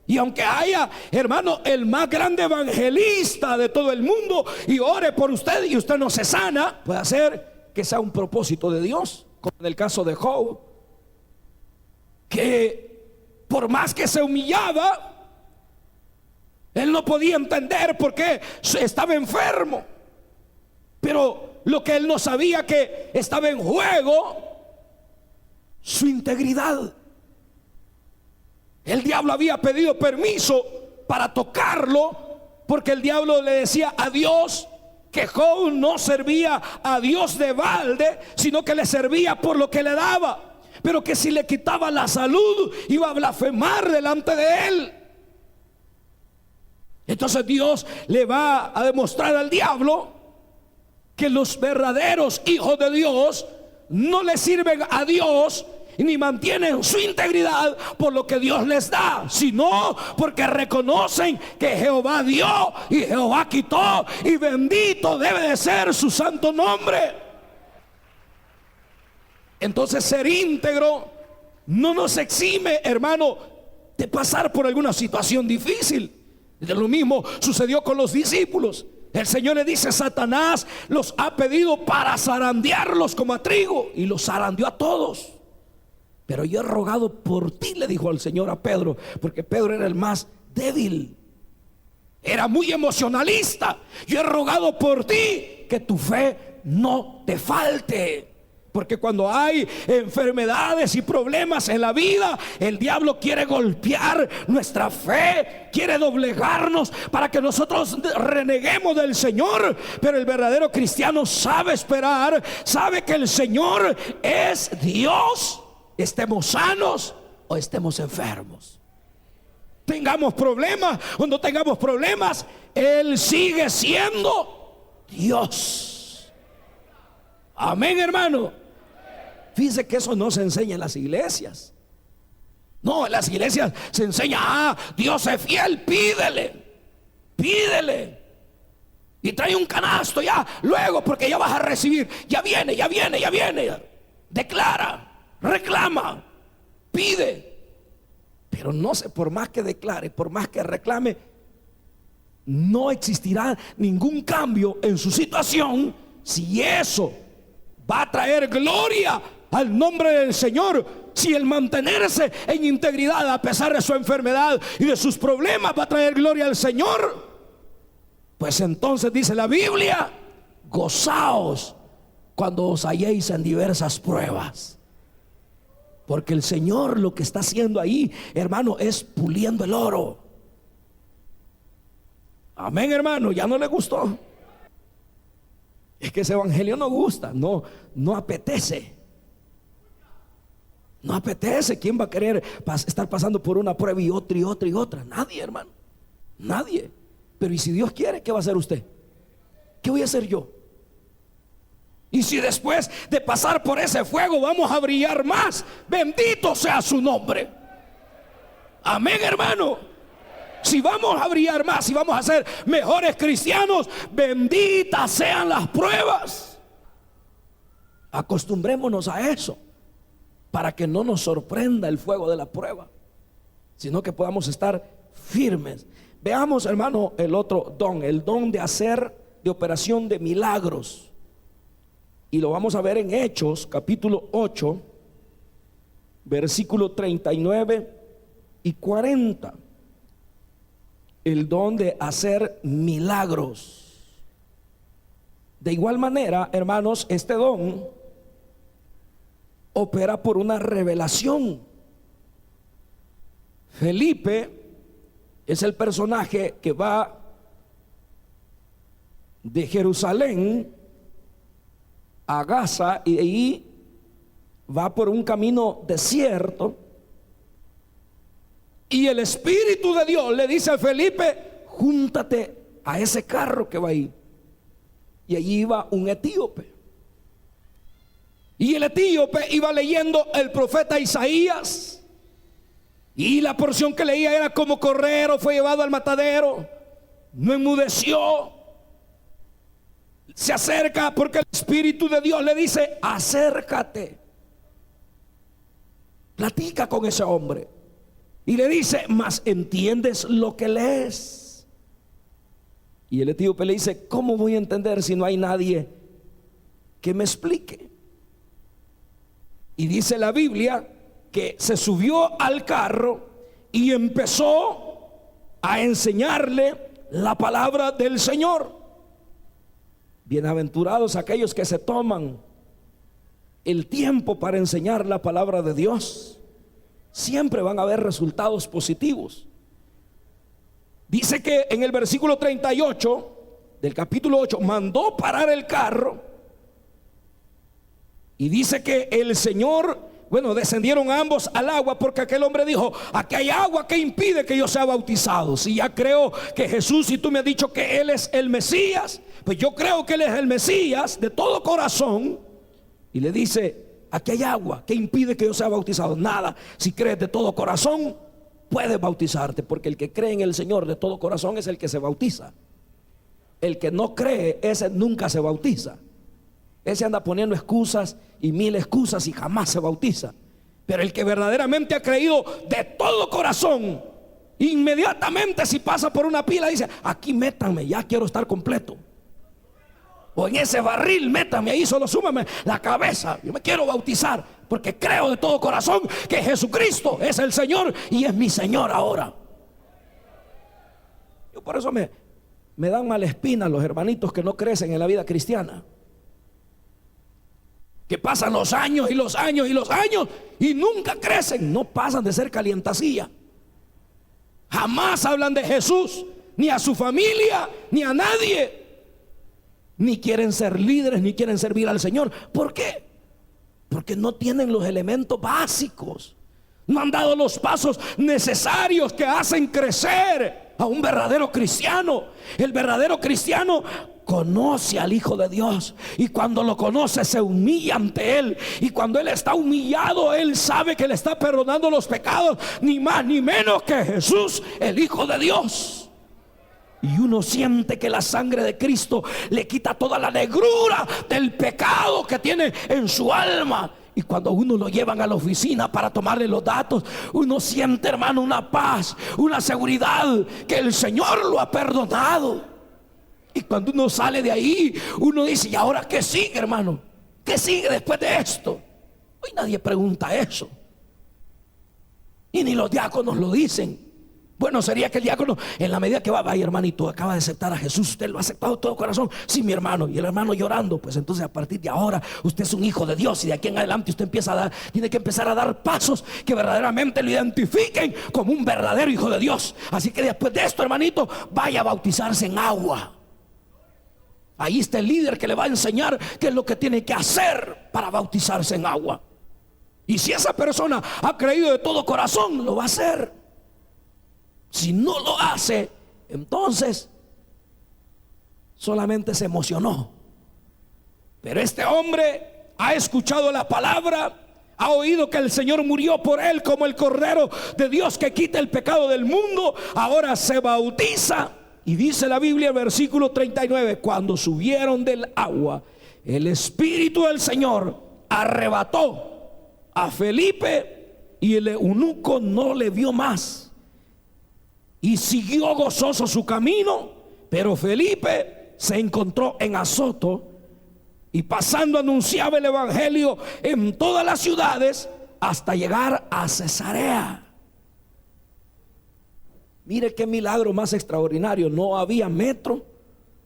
y aunque haya, hermano, el más grande evangelista de todo el mundo y ore por usted y usted no se sana, puede ser que sea un propósito de Dios, como en el caso de Job, que por más que se humillaba, él no podía entender por qué estaba enfermo. Pero lo que él no sabía, que estaba en juego su integridad. El diablo había pedido permiso para tocarlo, porque el diablo le decía a Dios que Job no servía a Dios de balde, sino que le servía por lo que le daba, pero que si le quitaba la salud iba a blasfemar delante de él. Entonces Dios le va a demostrar al diablo que los verdaderos hijos de Dios no le sirven a Dios ni mantienen su integridad por lo que Dios les da, sino porque reconocen que Jehová dio y Jehová quitó, y bendito debe de ser su santo nombre. Entonces ser íntegro no nos exime, hermano, de pasar por alguna situación difícil. De lo mismo sucedió con los discípulos. El Señor le dice, Satanás los ha pedido para zarandearlos como a trigo, y los zarandeó a todos. Pero yo he rogado por ti, le dijo al Señor a Pedro, porque Pedro era el más débil, era muy emocionalista. Yo he rogado por ti que tu fe no te falte. Porque cuando hay enfermedades y problemas en la vida, el diablo quiere golpear nuestra fe, quiere doblegarnos para que nosotros reneguemos del Señor. Pero el verdadero cristiano sabe esperar, sabe que el Señor es Dios, estemos sanos o estemos enfermos, tengamos problemas o no tengamos problemas, Él sigue siendo Dios. Amén, hermano. Fíjese que eso no se enseña en las iglesias. No, en las iglesias se enseña, Dios es fiel, pídele. Y trae un canasto ya, luego, porque ya vas a recibir. Ya viene. Declara, reclama, pide. Pero no sé, por más que declare, por más que reclame, no existirá ningún cambio en su situación si eso va a traer gloria al nombre del Señor. Si el mantenerse en integridad a pesar de su enfermedad y de sus problemas va a traer gloria al Señor, pues entonces dice la Biblia, gozaos cuando os halléis en diversas pruebas, porque el Señor lo que está haciendo ahí, hermano, es puliendo el oro. Amén, hermano. Ya no le gustó. Es que ese evangelio no gusta, no apetece. No apetece. ¿Quién va a querer estar pasando por una prueba y otra? Nadie, hermano. Nadie. Pero ¿y si Dios quiere? ¿Qué va a hacer usted? ¿Qué voy a hacer yo? Y si después de pasar por ese fuego vamos a brillar más, bendito sea su nombre. Amén, hermano. Si vamos a brillar más, si vamos a ser mejores cristianos, benditas sean las pruebas. Acostumbrémonos a eso, para que no nos sorprenda el fuego de la prueba, sino que podamos estar firmes. Veamos, hermano, el otro don, el don de operación de milagros. y lo vamos a ver en Hechos capítulo 8, versículo 39 y 40. El don de hacer milagros. De igual manera, hermanos, este don opera por una revelación. Felipe es el personaje que va de Jerusalén a Gaza y de ahí va por un camino desierto, y el Espíritu de Dios le dice a Felipe: júntate a ese carro que va ahí. Y allí iba un etíope, y el etíope iba leyendo el profeta Isaías, y la porción que leía era: como cordero fue llevado al matadero, no enmudeció. Se acerca porque el Espíritu de Dios le dice: acércate, platica con ese hombre. Y le dice: mas ¿entiendes lo que lees? Y el etíope le dice: ¿cómo voy a entender si no hay nadie que me explique? Y dice la Biblia que se subió al carro y empezó a enseñarle la palabra del Señor. Bienaventurados aquellos que se toman el tiempo para enseñar la palabra de Dios. Siempre van a haber resultados positivos. Dice que en el versículo 38 del capítulo 8 mandó parar el carro, y dice que el Señor, descendieron ambos al agua, porque aquel hombre dijo: aquí hay agua que impide que yo sea bautizado. Si ya creo que Jesús, y tú me has dicho que Él es el Mesías, pues yo creo que Él es el Mesías de todo corazón. Y le dice: aquí hay agua que impide que yo sea bautizado. Nada, si crees de todo corazón, puedes bautizarte, porque el que cree en el Señor de todo corazón es el que se bautiza. El que no cree, ese nunca se bautiza. Ese anda poniendo excusas y mil excusas y jamás se bautiza. Pero el que verdaderamente ha creído de todo corazón, inmediatamente si pasa por una pila dice: aquí métanme, ya quiero estar completo. O en ese barril métanme ahí, solo súmame la cabeza, yo me quiero bautizar, porque creo de todo corazón que Jesucristo es el Señor y es mi Señor ahora. Yo por eso me dan mala espina los hermanitos que no crecen en la vida cristiana, que pasan los años y los años y los años y nunca crecen. No pasan de ser calientacilla. Jamás hablan de Jesús, ni a su familia, ni a nadie. Ni quieren ser líderes, ni quieren servir al Señor. ¿Por qué? Porque no tienen los elementos básicos. No han dado los pasos necesarios que hacen crecer a un verdadero cristiano. El verdadero cristiano conoce al Hijo de Dios, y cuando lo conoce se humilla ante Él, y cuando Él está humillado, Él sabe que le está perdonando los pecados, ni más ni menos que Jesús, el Hijo de Dios. Y uno siente que la sangre de Cristo le quita toda la negrura del pecado que tiene en su alma. Y cuando uno lo llevan a la oficina para tomarle los datos, uno siente, hermano, una paz, una seguridad que el Señor lo ha perdonado. Y cuando uno sale de ahí, uno dice: ¿y ahora qué sigue, hermano? ¿Qué sigue después de esto? Hoy nadie pregunta eso, y ni los diáconos lo dicen. Bueno, sería que el diácono, en la medida que va: vaya, hermanito, acaba de aceptar a Jesús, usted lo ha aceptado de todo corazón. Sí, mi hermano. Y el hermano llorando: pues entonces a partir de ahora usted es un hijo de Dios, y de aquí en adelante usted tiene que empezar a dar pasos que verdaderamente lo identifiquen como un verdadero hijo de Dios. Así que después de esto, hermanito, vaya a bautizarse en agua. Ahí está el líder que le va a enseñar qué es lo que tiene que hacer para bautizarse en agua. Y si esa persona ha creído de todo corazón, lo va a hacer. Si no lo hace, entonces solamente se emocionó. Pero este hombre ha escuchado la palabra, ha oído que el Señor murió por él como el Cordero de Dios que quita el pecado del mundo. Ahora se bautiza. Y dice la Biblia, versículo 39: cuando subieron del agua, el Espíritu del Señor arrebató a Felipe, y el eunuco no le vio más, y siguió gozoso su camino. Pero Felipe se encontró en Azoto, y pasando anunciaba el evangelio en todas las ciudades hasta llegar a Cesarea. Mire qué milagro más extraordinario. No había metro,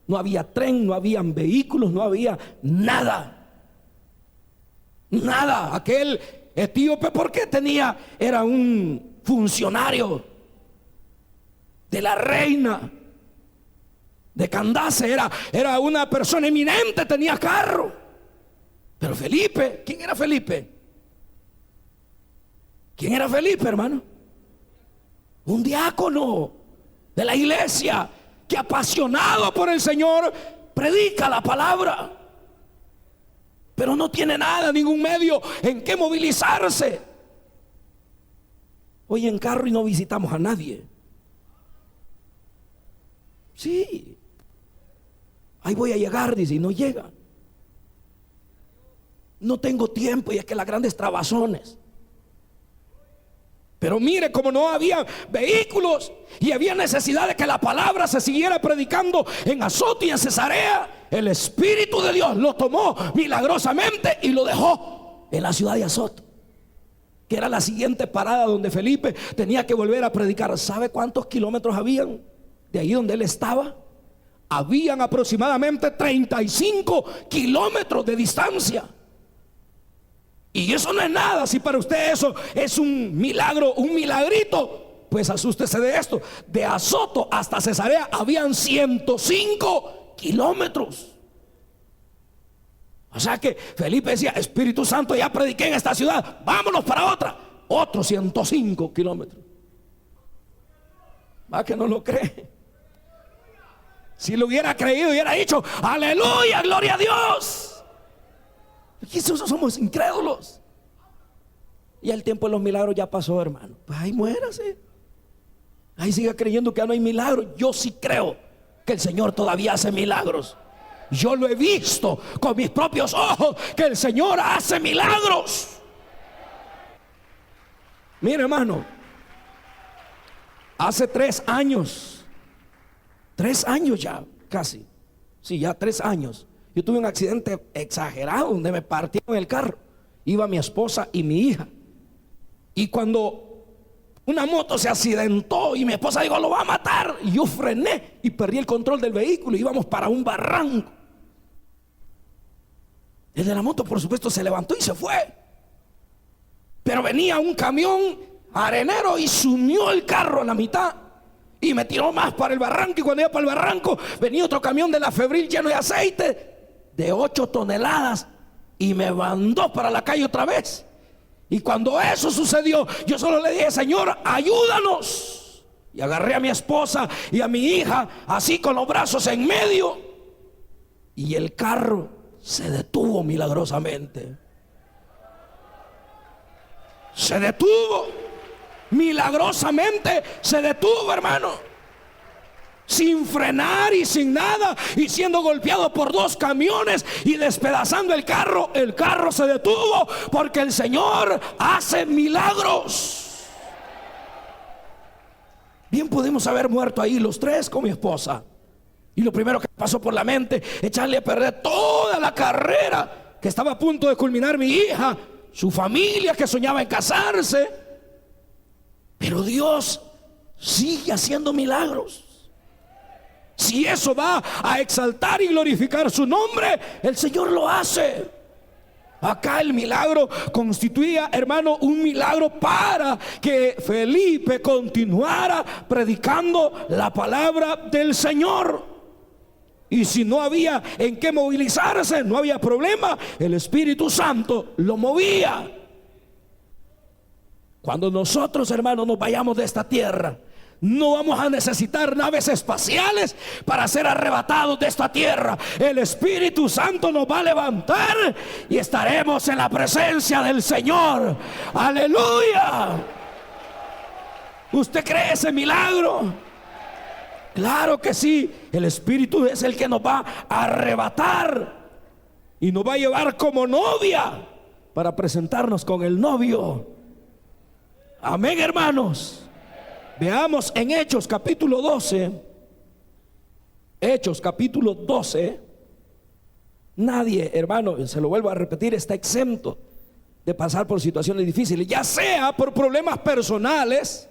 no había tren, no habían vehículos, no había nada. Nada. Aquel etíope, porque era un funcionario de la reina de Candace, era una persona eminente, tenía carro. Pero Felipe, ¿quién era Felipe? ¿Quién era Felipe, hermano? Un diácono de la iglesia que, apasionado por el Señor, predica la palabra, pero no tiene nada, ningún medio en que movilizarse. Hoy en carro y no visitamos a nadie. Sí, ahí voy a llegar, dice, y no llega. No tengo tiempo, y es que las grandes trabazones. Pero mire, como no había vehículos y había necesidad de que la palabra se siguiera predicando en Azoto y en Cesarea, el Espíritu de Dios lo tomó milagrosamente y lo dejó en la ciudad de Azoto, que era la siguiente parada donde Felipe tenía que volver a predicar. ¿Sabe cuántos kilómetros habían de ahí donde él estaba? Habían aproximadamente 35 kilómetros de distancia. Y eso no es nada. Si para usted eso es un milagro, un milagrito, pues asústese de esto. De Azoto hasta Cesarea habían 105 kilómetros. O sea que Felipe decía: Espíritu Santo, ya prediqué en esta ciudad, vámonos para otra. Otros 105 kilómetros. ¿Va que no lo cree? Si lo hubiera creído, hubiera dicho: aleluya, gloria a Dios. Y somos incrédulos. Y el tiempo de los milagros ya pasó, hermano. Pues ahí muérase. Ahí siga creyendo que ya no hay milagros. Yo sí creo que el Señor todavía hace milagros. Yo lo he visto con mis propios ojos, que el Señor hace milagros. Mire, hermano, hace 3 años, 3 años ya, casi. Sí, ya 3 años. Yo tuve un accidente exagerado donde me partieron el carro. Iba mi esposa y mi hija. Y cuando una moto se accidentó y mi esposa dijo: lo va a matar, y yo frené y perdí el control del vehículo. Íbamos para un barranco. El de la moto, por supuesto, se levantó y se fue. Pero venía un camión arenero y sumió el carro a la mitad y me tiró más para el barranco. Y cuando iba para el barranco, venía otro camión de la Febril lleno de aceite de 8 toneladas y me mandó para la calle otra vez. Y cuando eso sucedió, yo solo le dije: Señor, ayúdanos. Y agarré a mi esposa y a mi hija así con los brazos en medio, y el carro se detuvo milagrosamente. Se detuvo milagrosamente, se detuvo, hermano. Sin frenar y sin nada, y siendo golpeado por 2 camiones y despedazando el carro se detuvo, porque el Señor hace milagros. Bien pudimos haber muerto ahí los 3 con mi esposa, y lo primero que pasó por la mente, echarle a perder toda la carrera que estaba a punto de culminar mi hija, su familia que soñaba en casarse. Pero Dios sigue haciendo milagros. Si eso va a exaltar y glorificar su nombre, el Señor lo hace. Acá el milagro constituía, hermano, un milagro para que Felipe continuara predicando la palabra del Señor. Y si no había en qué movilizarse, no había problema, el Espíritu Santo lo movía. Cuando nosotros, hermanos, nos vayamos de esta tierra, no vamos a necesitar naves espaciales para ser arrebatados de esta tierra. El Espíritu Santo nos va a levantar y estaremos en la presencia del Señor. ¡Aleluya! ¿Usted cree ese milagro? Claro que sí. El Espíritu es el que nos va a arrebatar y nos va a llevar como novia para presentarnos con el novio. Amén, hermanos. Veamos en Hechos capítulo 12. Hechos capítulo 12. Nadie, hermano, se lo vuelvo a repetir, está exento de pasar por situaciones difíciles, ya sea por problemas personales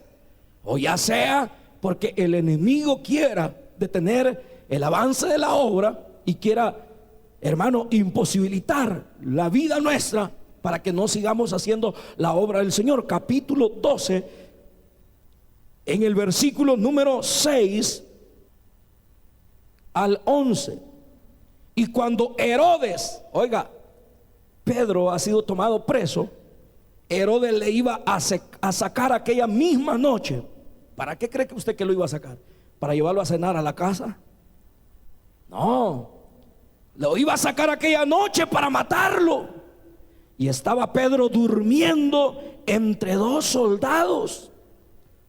o ya sea porque el enemigo quiera detener el avance de la obra y quiera, hermano, imposibilitar la vida nuestra para que no sigamos haciendo la obra del Señor. Capítulo 12, en el versículo número 6 al 11. Y cuando Herodes, oiga, Pedro ha sido tomado preso, Herodes le iba a sacar aquella misma noche. ¿Para qué cree que usted que lo iba a sacar? ¿Para llevarlo a cenar a la casa? No, lo iba a sacar aquella noche para matarlo. Y estaba Pedro durmiendo entre dos soldados,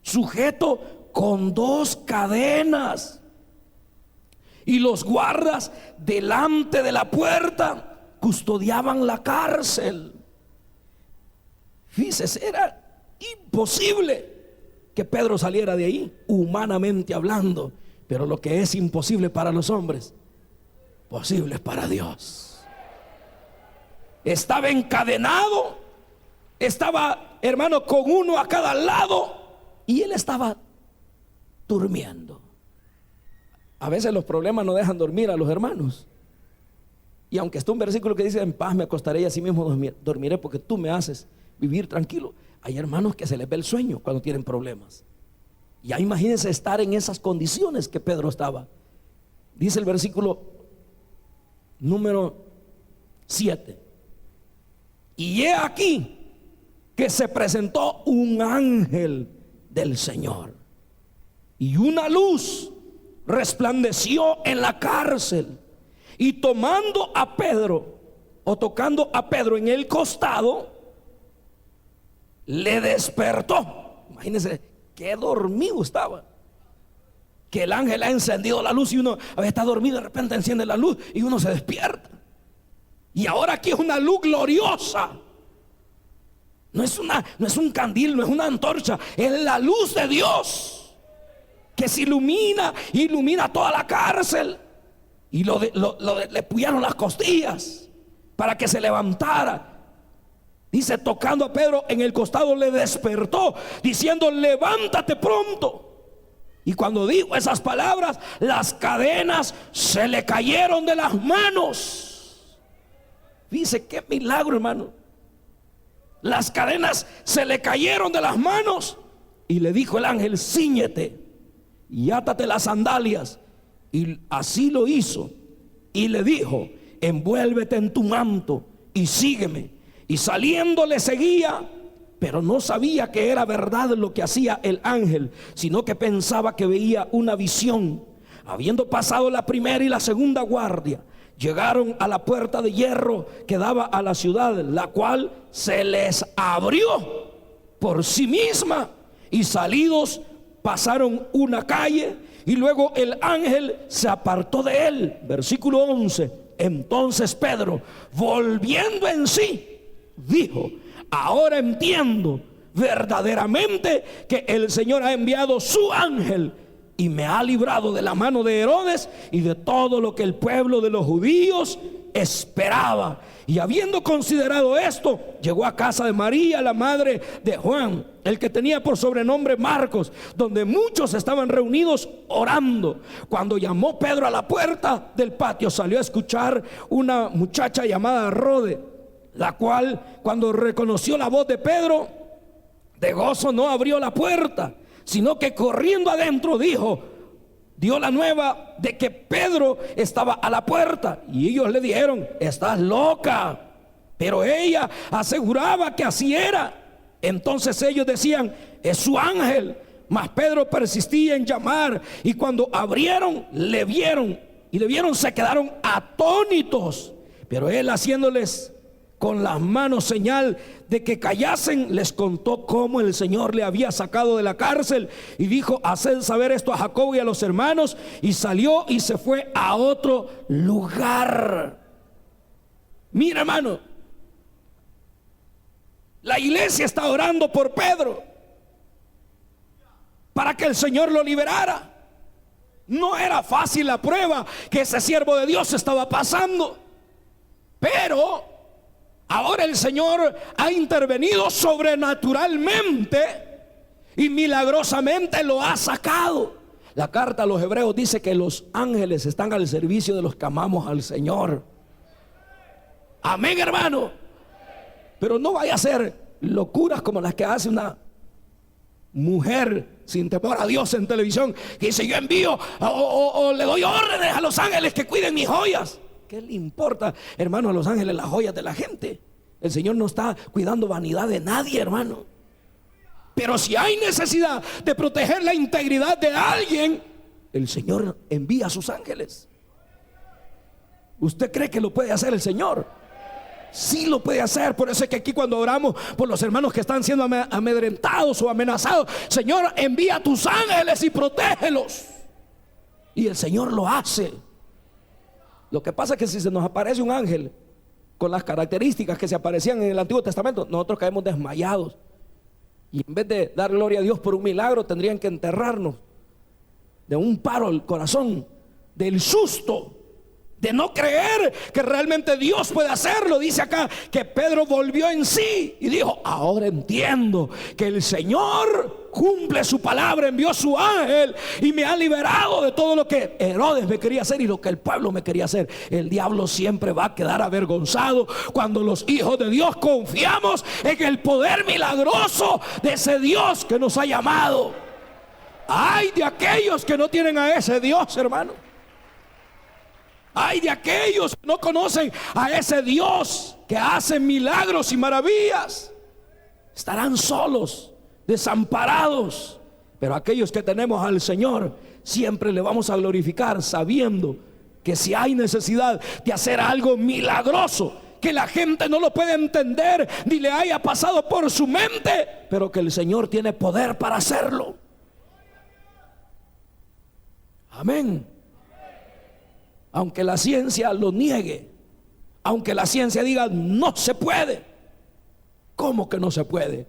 sujeto con dos cadenas. Y los guardas delante de la puerta custodiaban la cárcel. Fíjese, era imposible que Pedro saliera de ahí, humanamente hablando. Pero lo que es imposible para los hombres, posible es para Dios. Estaba encadenado, estaba, hermano, con uno a cada lado, y él estaba durmiendo. A veces los problemas no dejan dormir a los hermanos. Y aunque está un versículo que dice: en paz me acostaré y así mismo dormiré, porque tú me haces vivir tranquilo. Hay hermanos que se les ve el sueño cuando tienen problemas. Ya imagínense estar en esas condiciones que Pedro estaba. Dice el versículo número 7: y he aquí que se presentó un ángel del Señor, y una luz resplandeció en la cárcel, y tomando a Pedro, o tocando a Pedro en el costado, le despertó. Imagínense qué dormido estaba, que el ángel ha encendido la luz y uno está dormido, de repente enciende la luz y uno se despierta. Y ahora aquí es una luz gloriosa. No es un candil, no es una antorcha, es la luz de Dios que se ilumina toda la cárcel. Y le pullaron las costillas para que se levantara. Dice, tocando a Pedro en el costado, le despertó, diciendo: levántate pronto. Y cuando dijo esas palabras, las cadenas se le cayeron de las manos. Dice, qué milagro, hermano. Las cadenas se le cayeron de las manos. Y le dijo el ángel: cíñete y átate las sandalias. Y así lo hizo. Y le dijo: envuélvete en tu manto y sígueme. Y saliendo le seguía, pero no sabía que era verdad lo que hacía el ángel, sino que pensaba que veía una visión. Habiendo pasado la primera y la segunda guardia, llegaron a la puerta de hierro que daba a la ciudad, la cual se les abrió por sí misma, y salidos pasaron una calle, y luego el ángel se apartó de él. Versículo 11: entonces Pedro, volviendo en sí, dijo: ahora entiendo verdaderamente que el Señor ha enviado su ángel y me ha librado de la mano de Herodes y de todo lo que el pueblo de los judíos esperaba. Y habiendo considerado esto, llegó a casa de María, la madre de Juan, el que tenía por sobrenombre Marcos, donde muchos estaban reunidos orando. Cuando llamó Pedro a la puerta del patio, salió a escuchar una muchacha llamada Rode, la cual, cuando reconoció la voz de Pedro, de gozo no abrió la puerta, sino que corriendo adentro dio la nueva de que Pedro estaba a la puerta. Y ellos le dijeron: estás loca. Pero ella aseguraba que así era. Entonces ellos decían: es su ángel. Mas Pedro persistía en llamar, y cuando abrieron, le vieron, se quedaron atónitos. Pero él, haciéndoles con las manos señal de que callasen, les contó cómo el Señor le había sacado de la cárcel, y dijo: haced saber esto a Jacobo y a los hermanos. Y salió y se fue a otro lugar. Mira, hermano, la iglesia está orando por Pedro para que el Señor lo liberara. No era fácil la prueba que ese siervo de Dios estaba pasando. Pero ahora el Señor ha intervenido sobrenaturalmente y milagrosamente lo ha sacado. La carta a los Hebreos dice que los ángeles están al servicio de los que amamos al Señor. Amén, hermano. Pero no vaya a ser locuras como las que hace una mujer sin temor a Dios en televisión, que dice: yo envío o le doy órdenes a los ángeles que cuiden mis joyas. ¿Qué le importa, hermano, a los ángeles las joyas de la gente? El Señor no está cuidando vanidad de nadie, hermano. Pero si hay necesidad de proteger la integridad de alguien, el Señor envía a sus ángeles. ¿Usted cree que lo puede hacer el Señor? Sí lo puede hacer. Por eso es que aquí, cuando oramos por los hermanos que están siendo amedrentados o amenazados, Señor, envía a tus ángeles y protégelos. Y el Señor lo hace. Lo que pasa es que si se nos aparece un ángel con las características que se aparecían en el Antiguo Testamento, nosotros caemos desmayados. Y en vez de dar gloria a Dios por un milagro, tendrían que enterrarnos de un paro al corazón, del susto de no creer que realmente Dios puede hacerlo. Dice acá que Pedro volvió en sí y dijo: ahora entiendo que el Señor cumple su palabra, envió su ángel y me ha liberado de todo lo que Herodes me quería hacer y lo que el pueblo me quería hacer. El diablo siempre va a quedar avergonzado cuando los hijos de Dios confiamos en el poder milagroso de ese Dios que nos ha llamado. Ay de aquellos que no tienen a ese Dios, hermano. Ay de aquellos que no conocen a ese Dios que hace milagros y maravillas. Estarán solos, desamparados. Pero aquellos que tenemos al Señor, siempre le vamos a glorificar, sabiendo que si hay necesidad de hacer algo milagroso, que la gente no lo puede entender ni le haya pasado por su mente, pero que el Señor tiene poder para hacerlo. Amén. Aunque la ciencia lo niegue, aunque la ciencia diga no se puede. ¿Cómo que no se puede?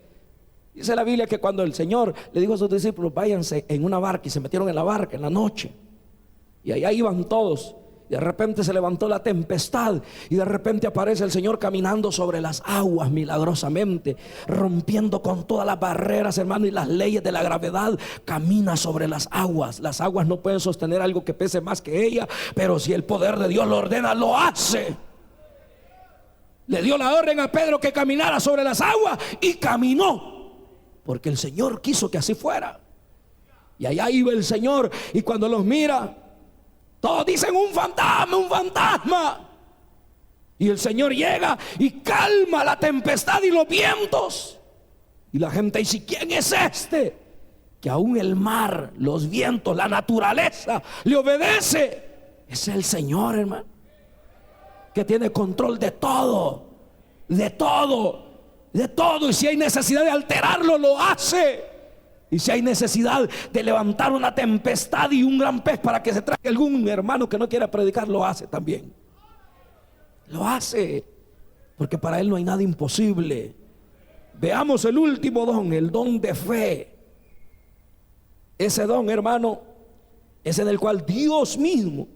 Dice la Biblia que cuando el Señor le dijo a sus discípulos: váyanse en una barca, y se metieron en la barca en la noche, y allá iban todos, y de repente se levantó la tempestad, y de repente aparece el Señor caminando sobre las aguas milagrosamente, rompiendo con todas las barreras, hermano, y las leyes de la gravedad. Camina sobre las aguas. Las aguas no pueden sostener algo que pese más que ella, pero si el poder de Dios lo ordena, lo hace. Le dio la orden a Pedro que caminara sobre las aguas, y caminó, porque el Señor quiso que así fuera. Y allá iba el Señor, y cuando los mira, todos dicen: un fantasma, un fantasma. Y el Señor llega y calma la tempestad y los vientos. Y la gente dice: ¿quién es este? Que aún el mar, los vientos, la naturaleza le obedece. Es el Señor, hermano, que tiene control de todo, de todo, de todo. Y si hay necesidad de alterarlo, lo hace. Y si hay necesidad de levantar una tempestad y un gran pez para que se trague algún hermano que no quiera predicar, lo hace también. Lo hace, porque para Él no hay nada imposible. Veamos el último don, el don de fe. Ese don, hermano, es en el cual Dios mismo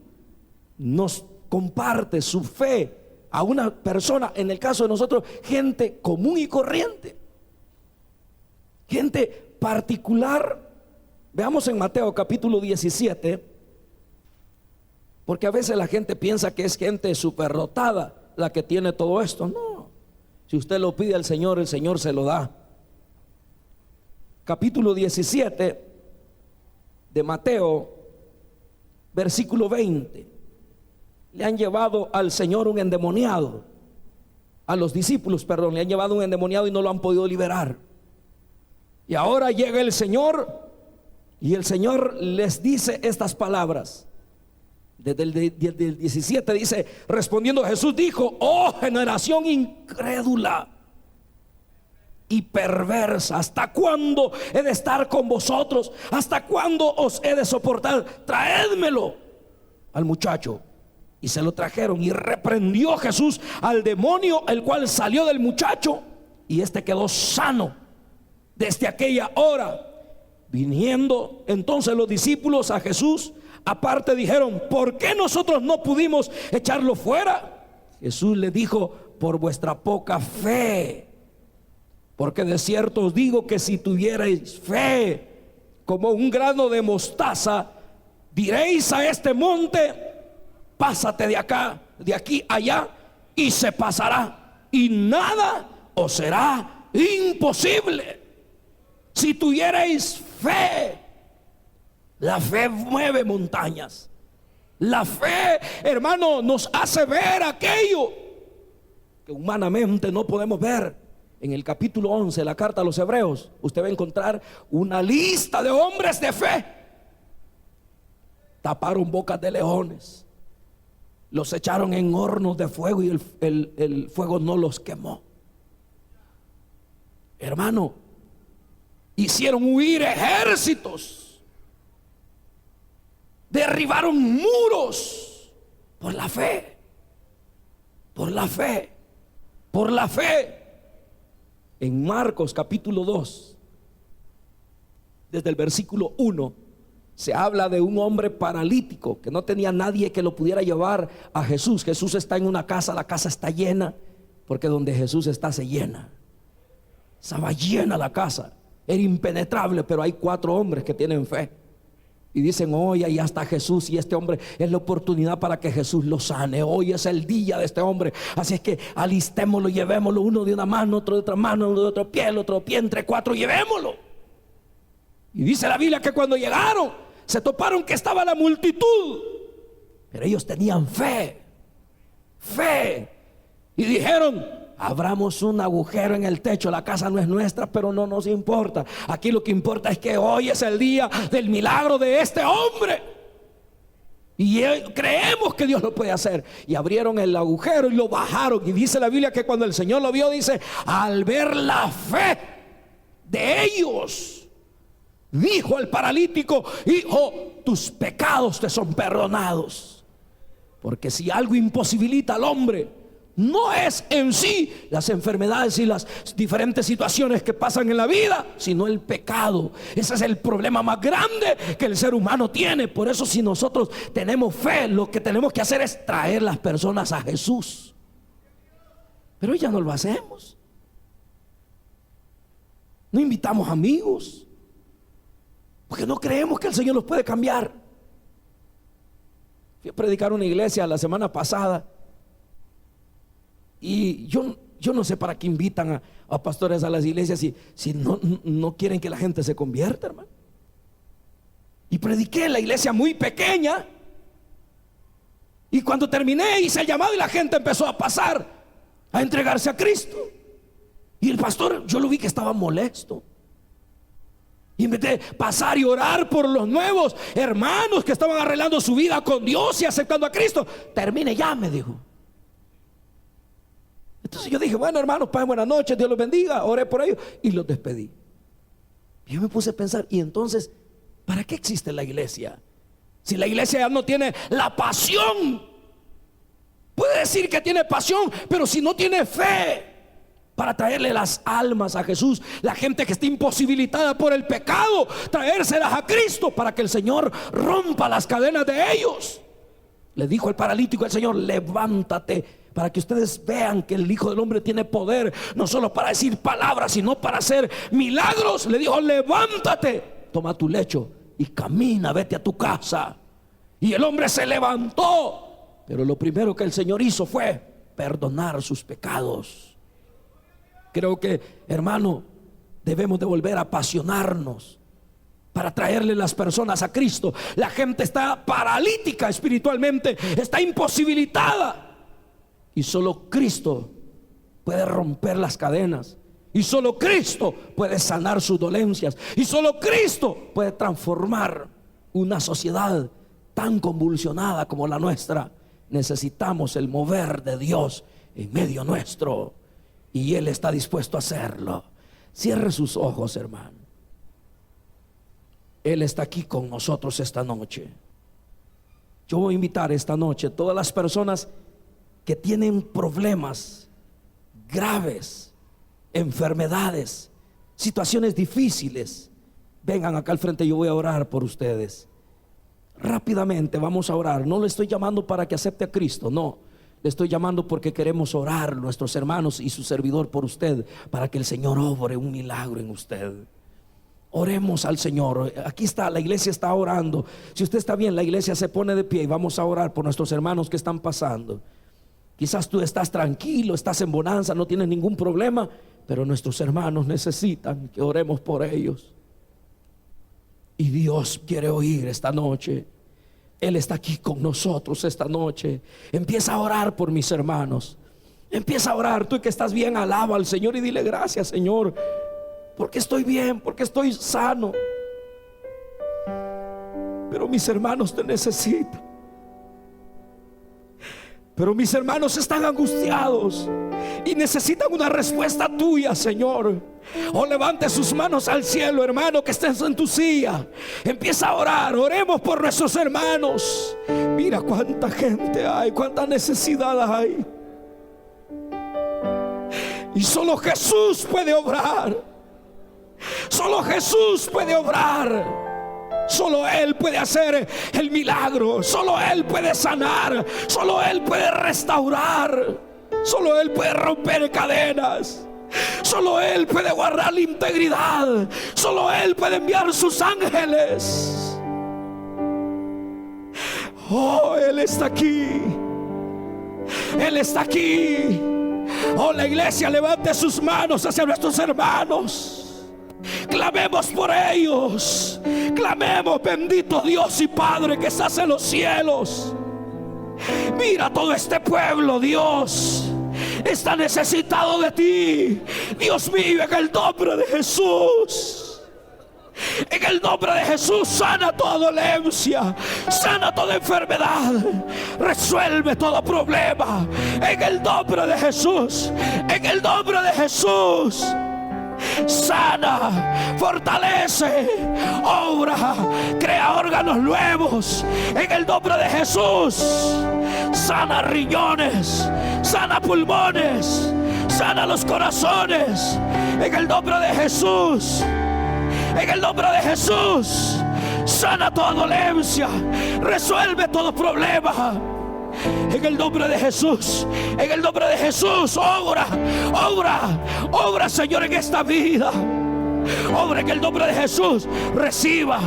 nos comparte su fe a una persona, en el caso de nosotros, gente común y corriente, gente particular. Veamos en Mateo capítulo 17, porque a veces la gente piensa que es gente superdotada la que tiene todo esto. No, si usted lo pide al Señor, el Señor se lo da. Capítulo 17 de Mateo, versículo 20. Le han llevado al Señor un endemoniado, a los discípulos, perdón, le han llevado un endemoniado y no lo han podido liberar. Y ahora llega el Señor, y el Señor les dice estas palabras. Desde el 17 dice: respondiendo Jesús dijo: oh generación incrédula y perversa, ¿hasta cuándo he de estar con vosotros? ¿Hasta cuándo os he de soportar? Traédmelo al muchacho. Y se lo trajeron, y reprendió Jesús al demonio, el cual salió del muchacho, y este quedó sano desde aquella hora. Viniendo entonces los discípulos a Jesús aparte, dijeron: ¿por qué nosotros no pudimos echarlo fuera? Jesús le dijo: por vuestra poca fe. Porque de cierto os digo que si tuvierais fe como un grano de mostaza, diréis a este monte: pásate de acá, de aquí allá, y se pasará, y nada os será imposible. Si tuvierais fe. La fe mueve montañas. La fe, hermano, nos hace ver aquello que humanamente no podemos ver. En el capítulo 11 de la carta a los Hebreos, usted va a encontrar una lista de hombres de fe. Taparon bocas de leones, los echaron en hornos de fuego y el fuego no los quemó. Hermano, hicieron huir ejércitos, derribaron muros por la fe, por la fe, por la fe. En Marcos capítulo 2, desde el versículo 1, se habla de un hombre paralítico que no tenía nadie que lo pudiera llevar a Jesús. Jesús está en una casa, la casa está llena, porque donde Jesús está se llena. Estaba llena la casa, era impenetrable, pero hay 4 hombres que tienen fe y dicen: hoy allá está Jesús, y este hombre es la oportunidad para que Jesús lo sane. Hoy es el día de este hombre, así es que alistémoslo, llevémoslo, uno de una mano, otro de otra mano, uno de otro pie, el otro pie, entre 4 llevémoslo. Y dice la Biblia que cuando llegaron se toparon que estaba la multitud, pero ellos tenían fe, y dijeron: abramos un agujero en el techo, la casa no es nuestra, pero no nos importa. Aquí lo que importa es que hoy es el día del milagro de este hombre, y creemos que Dios lo puede hacer. Y abrieron el agujero y lo bajaron. Y dice la Biblia que cuando el Señor lo vio, dice: al ver la fe de ellos, dijo al paralítico: hijo, tus pecados te son perdonados. Porque si algo imposibilita al hombre, no es en sí las enfermedades y las diferentes situaciones que pasan en la vida, sino el pecado. Ese es el problema más grande que el ser humano tiene. Por eso, si nosotros tenemos fe, lo que tenemos que hacer es traer las personas a Jesús. Pero ya no lo hacemos. No invitamos amigos, porque no creemos que el Señor nos puede cambiar. Fui a predicar una iglesia la semana pasada, y yo no sé para qué invitan a pastores a las iglesias si no quieren que la gente se convierta, hermano. Y prediqué en la iglesia muy pequeña, y cuando terminé hice el llamado y la gente empezó a pasar a entregarse a Cristo. Y el pastor, yo lo vi que estaba molesto. Y en vez de pasar y orar por los nuevos hermanos que estaban arreglando su vida con Dios y aceptando a Cristo, termine ya, me dijo. Entonces yo dije: bueno, hermanos, pasen buenas noches, Dios los bendiga. Oré por ellos y los despedí. Y yo me puse a pensar: y entonces, ¿para qué existe la iglesia? Si la iglesia ya no tiene la pasión. Puede decir que tiene pasión, pero si no tiene fe para traerle las almas a Jesús, la gente que está imposibilitada por el pecado, traérselas a Cristo para que el Señor rompa las cadenas de ellos. Le dijo el paralítico al Señor: levántate, para que ustedes vean que el Hijo del Hombre tiene poder, no solo para decir palabras, sino para hacer milagros. Le dijo: levántate, toma tu lecho y camina, vete a tu casa. Y el hombre se levantó, pero lo primero que el Señor hizo fue perdonar sus pecados. Creo que, hermano, debemos de volver a apasionarnos para traerle las personas a Cristo. La gente está paralítica espiritualmente, está imposibilitada, y solo Cristo puede romper las cadenas, y solo Cristo puede sanar sus dolencias, y solo Cristo puede transformar una sociedad tan convulsionada como la nuestra. Necesitamos el mover de Dios en medio nuestro, y Él está dispuesto a hacerlo. Cierre sus ojos, hermano. Él está aquí con nosotros esta noche. Yo voy a invitar esta noche a todas las personas que tienen problemas graves, enfermedades, situaciones difíciles. Vengan acá al frente, yo voy a orar por ustedes. Rápidamente vamos a orar. No le estoy llamando para que acepte a Cristo, no. Le estoy llamando porque queremos orar, nuestros hermanos y su servidor, por usted, para que el Señor obre un milagro en usted. Oremos al Señor. Aquí está, la iglesia está orando. Si usted está bien, la iglesia se pone de pie y vamos a orar por nuestros hermanos que están pasando. Quizás tú estás tranquilo, estás en bonanza, no tienes ningún problema, pero nuestros hermanos necesitan que oremos por ellos. Y Dios quiere oír esta noche. Él está aquí con nosotros esta noche. Empieza a orar por mis hermanos. Empieza a orar. Tú que estás bien, alaba al Señor y dile: gracias, Señor, porque estoy bien, porque estoy sano. Pero mis hermanos te necesitan. Pero mis hermanos están angustiados y necesitan una respuesta tuya, Señor. Oh, levante sus manos al cielo, hermano, que estés en tu silla. Empieza a orar. Oremos por nuestros hermanos. Mira cuánta gente hay, cuánta necesidad hay. Y solo Jesús puede obrar. Solo Jesús puede obrar. Solo Él puede hacer el milagro. Solo Él puede sanar. Solo Él puede restaurar. Solo Él puede romper cadenas. Solo Él puede guardar la integridad. Solo Él puede enviar sus ángeles. Oh, Él está aquí. Él está aquí. Oh, la iglesia, levante sus manos hacia nuestros hermanos. Clamemos por ellos. Clamemos: bendito Dios y Padre que estás en los cielos. Mira todo este pueblo, Dios. Está necesitado de ti. Dios mío, en el nombre de Jesús. En el nombre de Jesús, sana toda dolencia, sana toda enfermedad, resuelve todo problema. En el nombre de Jesús. En el nombre de Jesús. Sana, fortalece, obra, crea órganos nuevos. En el nombre de Jesús. Sana riñones, sana pulmones, sana los corazones. En el nombre de Jesús. En el nombre de Jesús. Sana toda dolencia, resuelve todo problema. En el nombre de Jesús. En el nombre de Jesús. Obra, obra, obra, Señor, en esta vida. Obra en el nombre de Jesús. Reciba,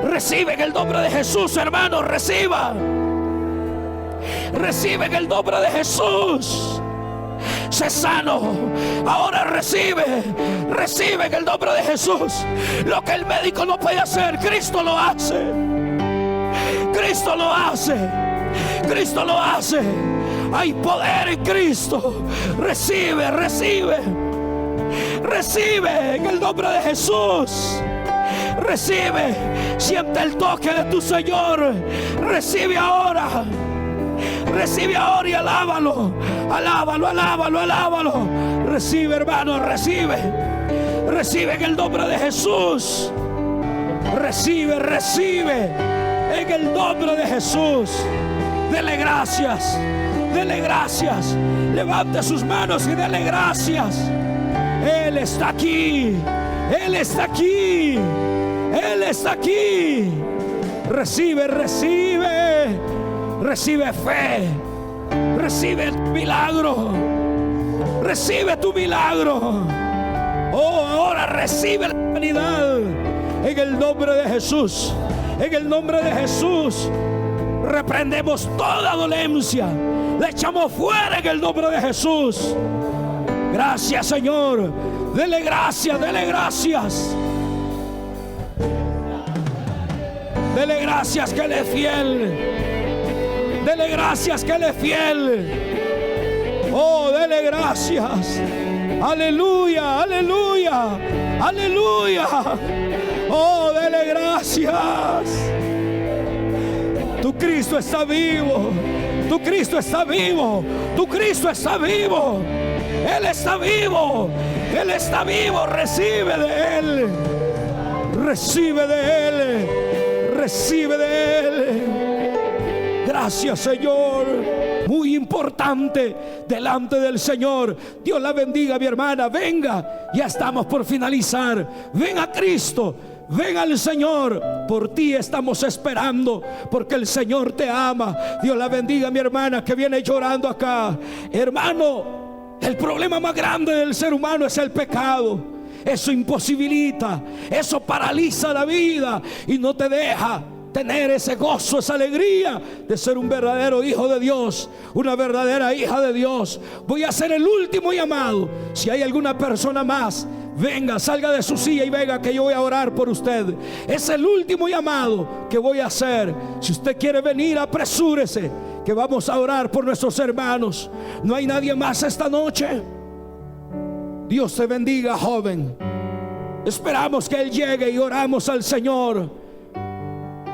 recibe en el nombre de Jesús, hermano. Reciba, recibe en el nombre de Jesús. Sé sano. Ahora recibe, recibe en el nombre de Jesús. Lo que el médico no puede hacer, Cristo lo hace. Cristo lo hace. Cristo lo hace. Hay poder en Cristo. Recibe, recibe, recibe en el nombre de Jesús. Recibe, siente el toque de tu Señor. Recibe ahora. Recibe ahora y alábalo. Alábalo, alábalo, alábalo. Recibe, hermano, recibe. Recibe en el nombre de Jesús. Recibe, recibe en el nombre de Jesús. Dele gracias, dele gracias. Levante sus manos y dele gracias. Él está aquí. Él está aquí. Él está aquí. Recibe, recibe. Recibe fe. Recibe tu milagro. Recibe tu milagro. Oh, ahora recibe la sanidad. En el nombre de Jesús. En el nombre de Jesús. Reprendemos toda dolencia. La echamos fuera en el nombre de Jesús. Gracias, Señor. Dele gracias, dele gracias. Dele gracias que Él es fiel. Dele gracias que Él es fiel. Oh, dele gracias. Aleluya, aleluya, aleluya. Oh, dele gracias. Tu Cristo está vivo. Tu Cristo está vivo. Tu Cristo está vivo. Él está vivo. Él está vivo. Recibe de Él. Recibe de Él. Recibe de Él. Gracias, Señor. Muy importante delante del Señor. Dios la bendiga, mi hermana. Venga, ya estamos por finalizar. Ven a Cristo. ven al Señor. Por ti estamos esperando, porque el Señor te ama. Dios la bendiga, mi hermana que viene llorando acá. Hermano, el problema más grande del ser humano es el pecado. Eso imposibilita, eso paraliza la vida y no te deja tener ese gozo, esa alegría de ser un verdadero hijo de Dios, una verdadera hija de Dios. Voy a hacer el último llamado. Si hay alguna persona más, venga, salga de su silla y venga, que yo voy a orar por usted. Es el último llamado que voy a hacer. Si usted quiere venir, apresúrese, que vamos a orar por nuestros hermanos. No hay nadie más esta noche. Dios te bendiga, joven. Esperamos que Él llegue y oramos al Señor,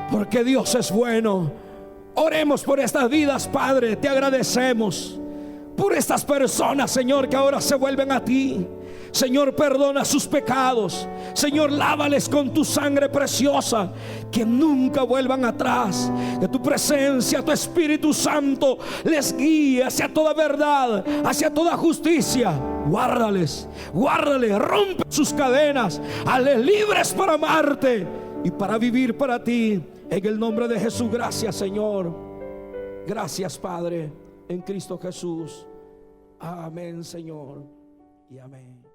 porque Dios es bueno. Oremos por estas vidas, Padre. Te agradecemos por estas personas, Señor, que ahora se vuelven a ti. Señor, perdona sus pecados. Señor, lávales con tu sangre preciosa, que nunca vuelvan atrás. Que tu presencia, tu Espíritu Santo les guíe hacia toda verdad, hacia toda justicia. Guárdales, guárdales, rompe sus cadenas, hazles libres para amarte y para vivir para ti. En el nombre de Jesús, gracias, Señor. Gracias, Padre, en Cristo Jesús. Amén, Señor, y amén.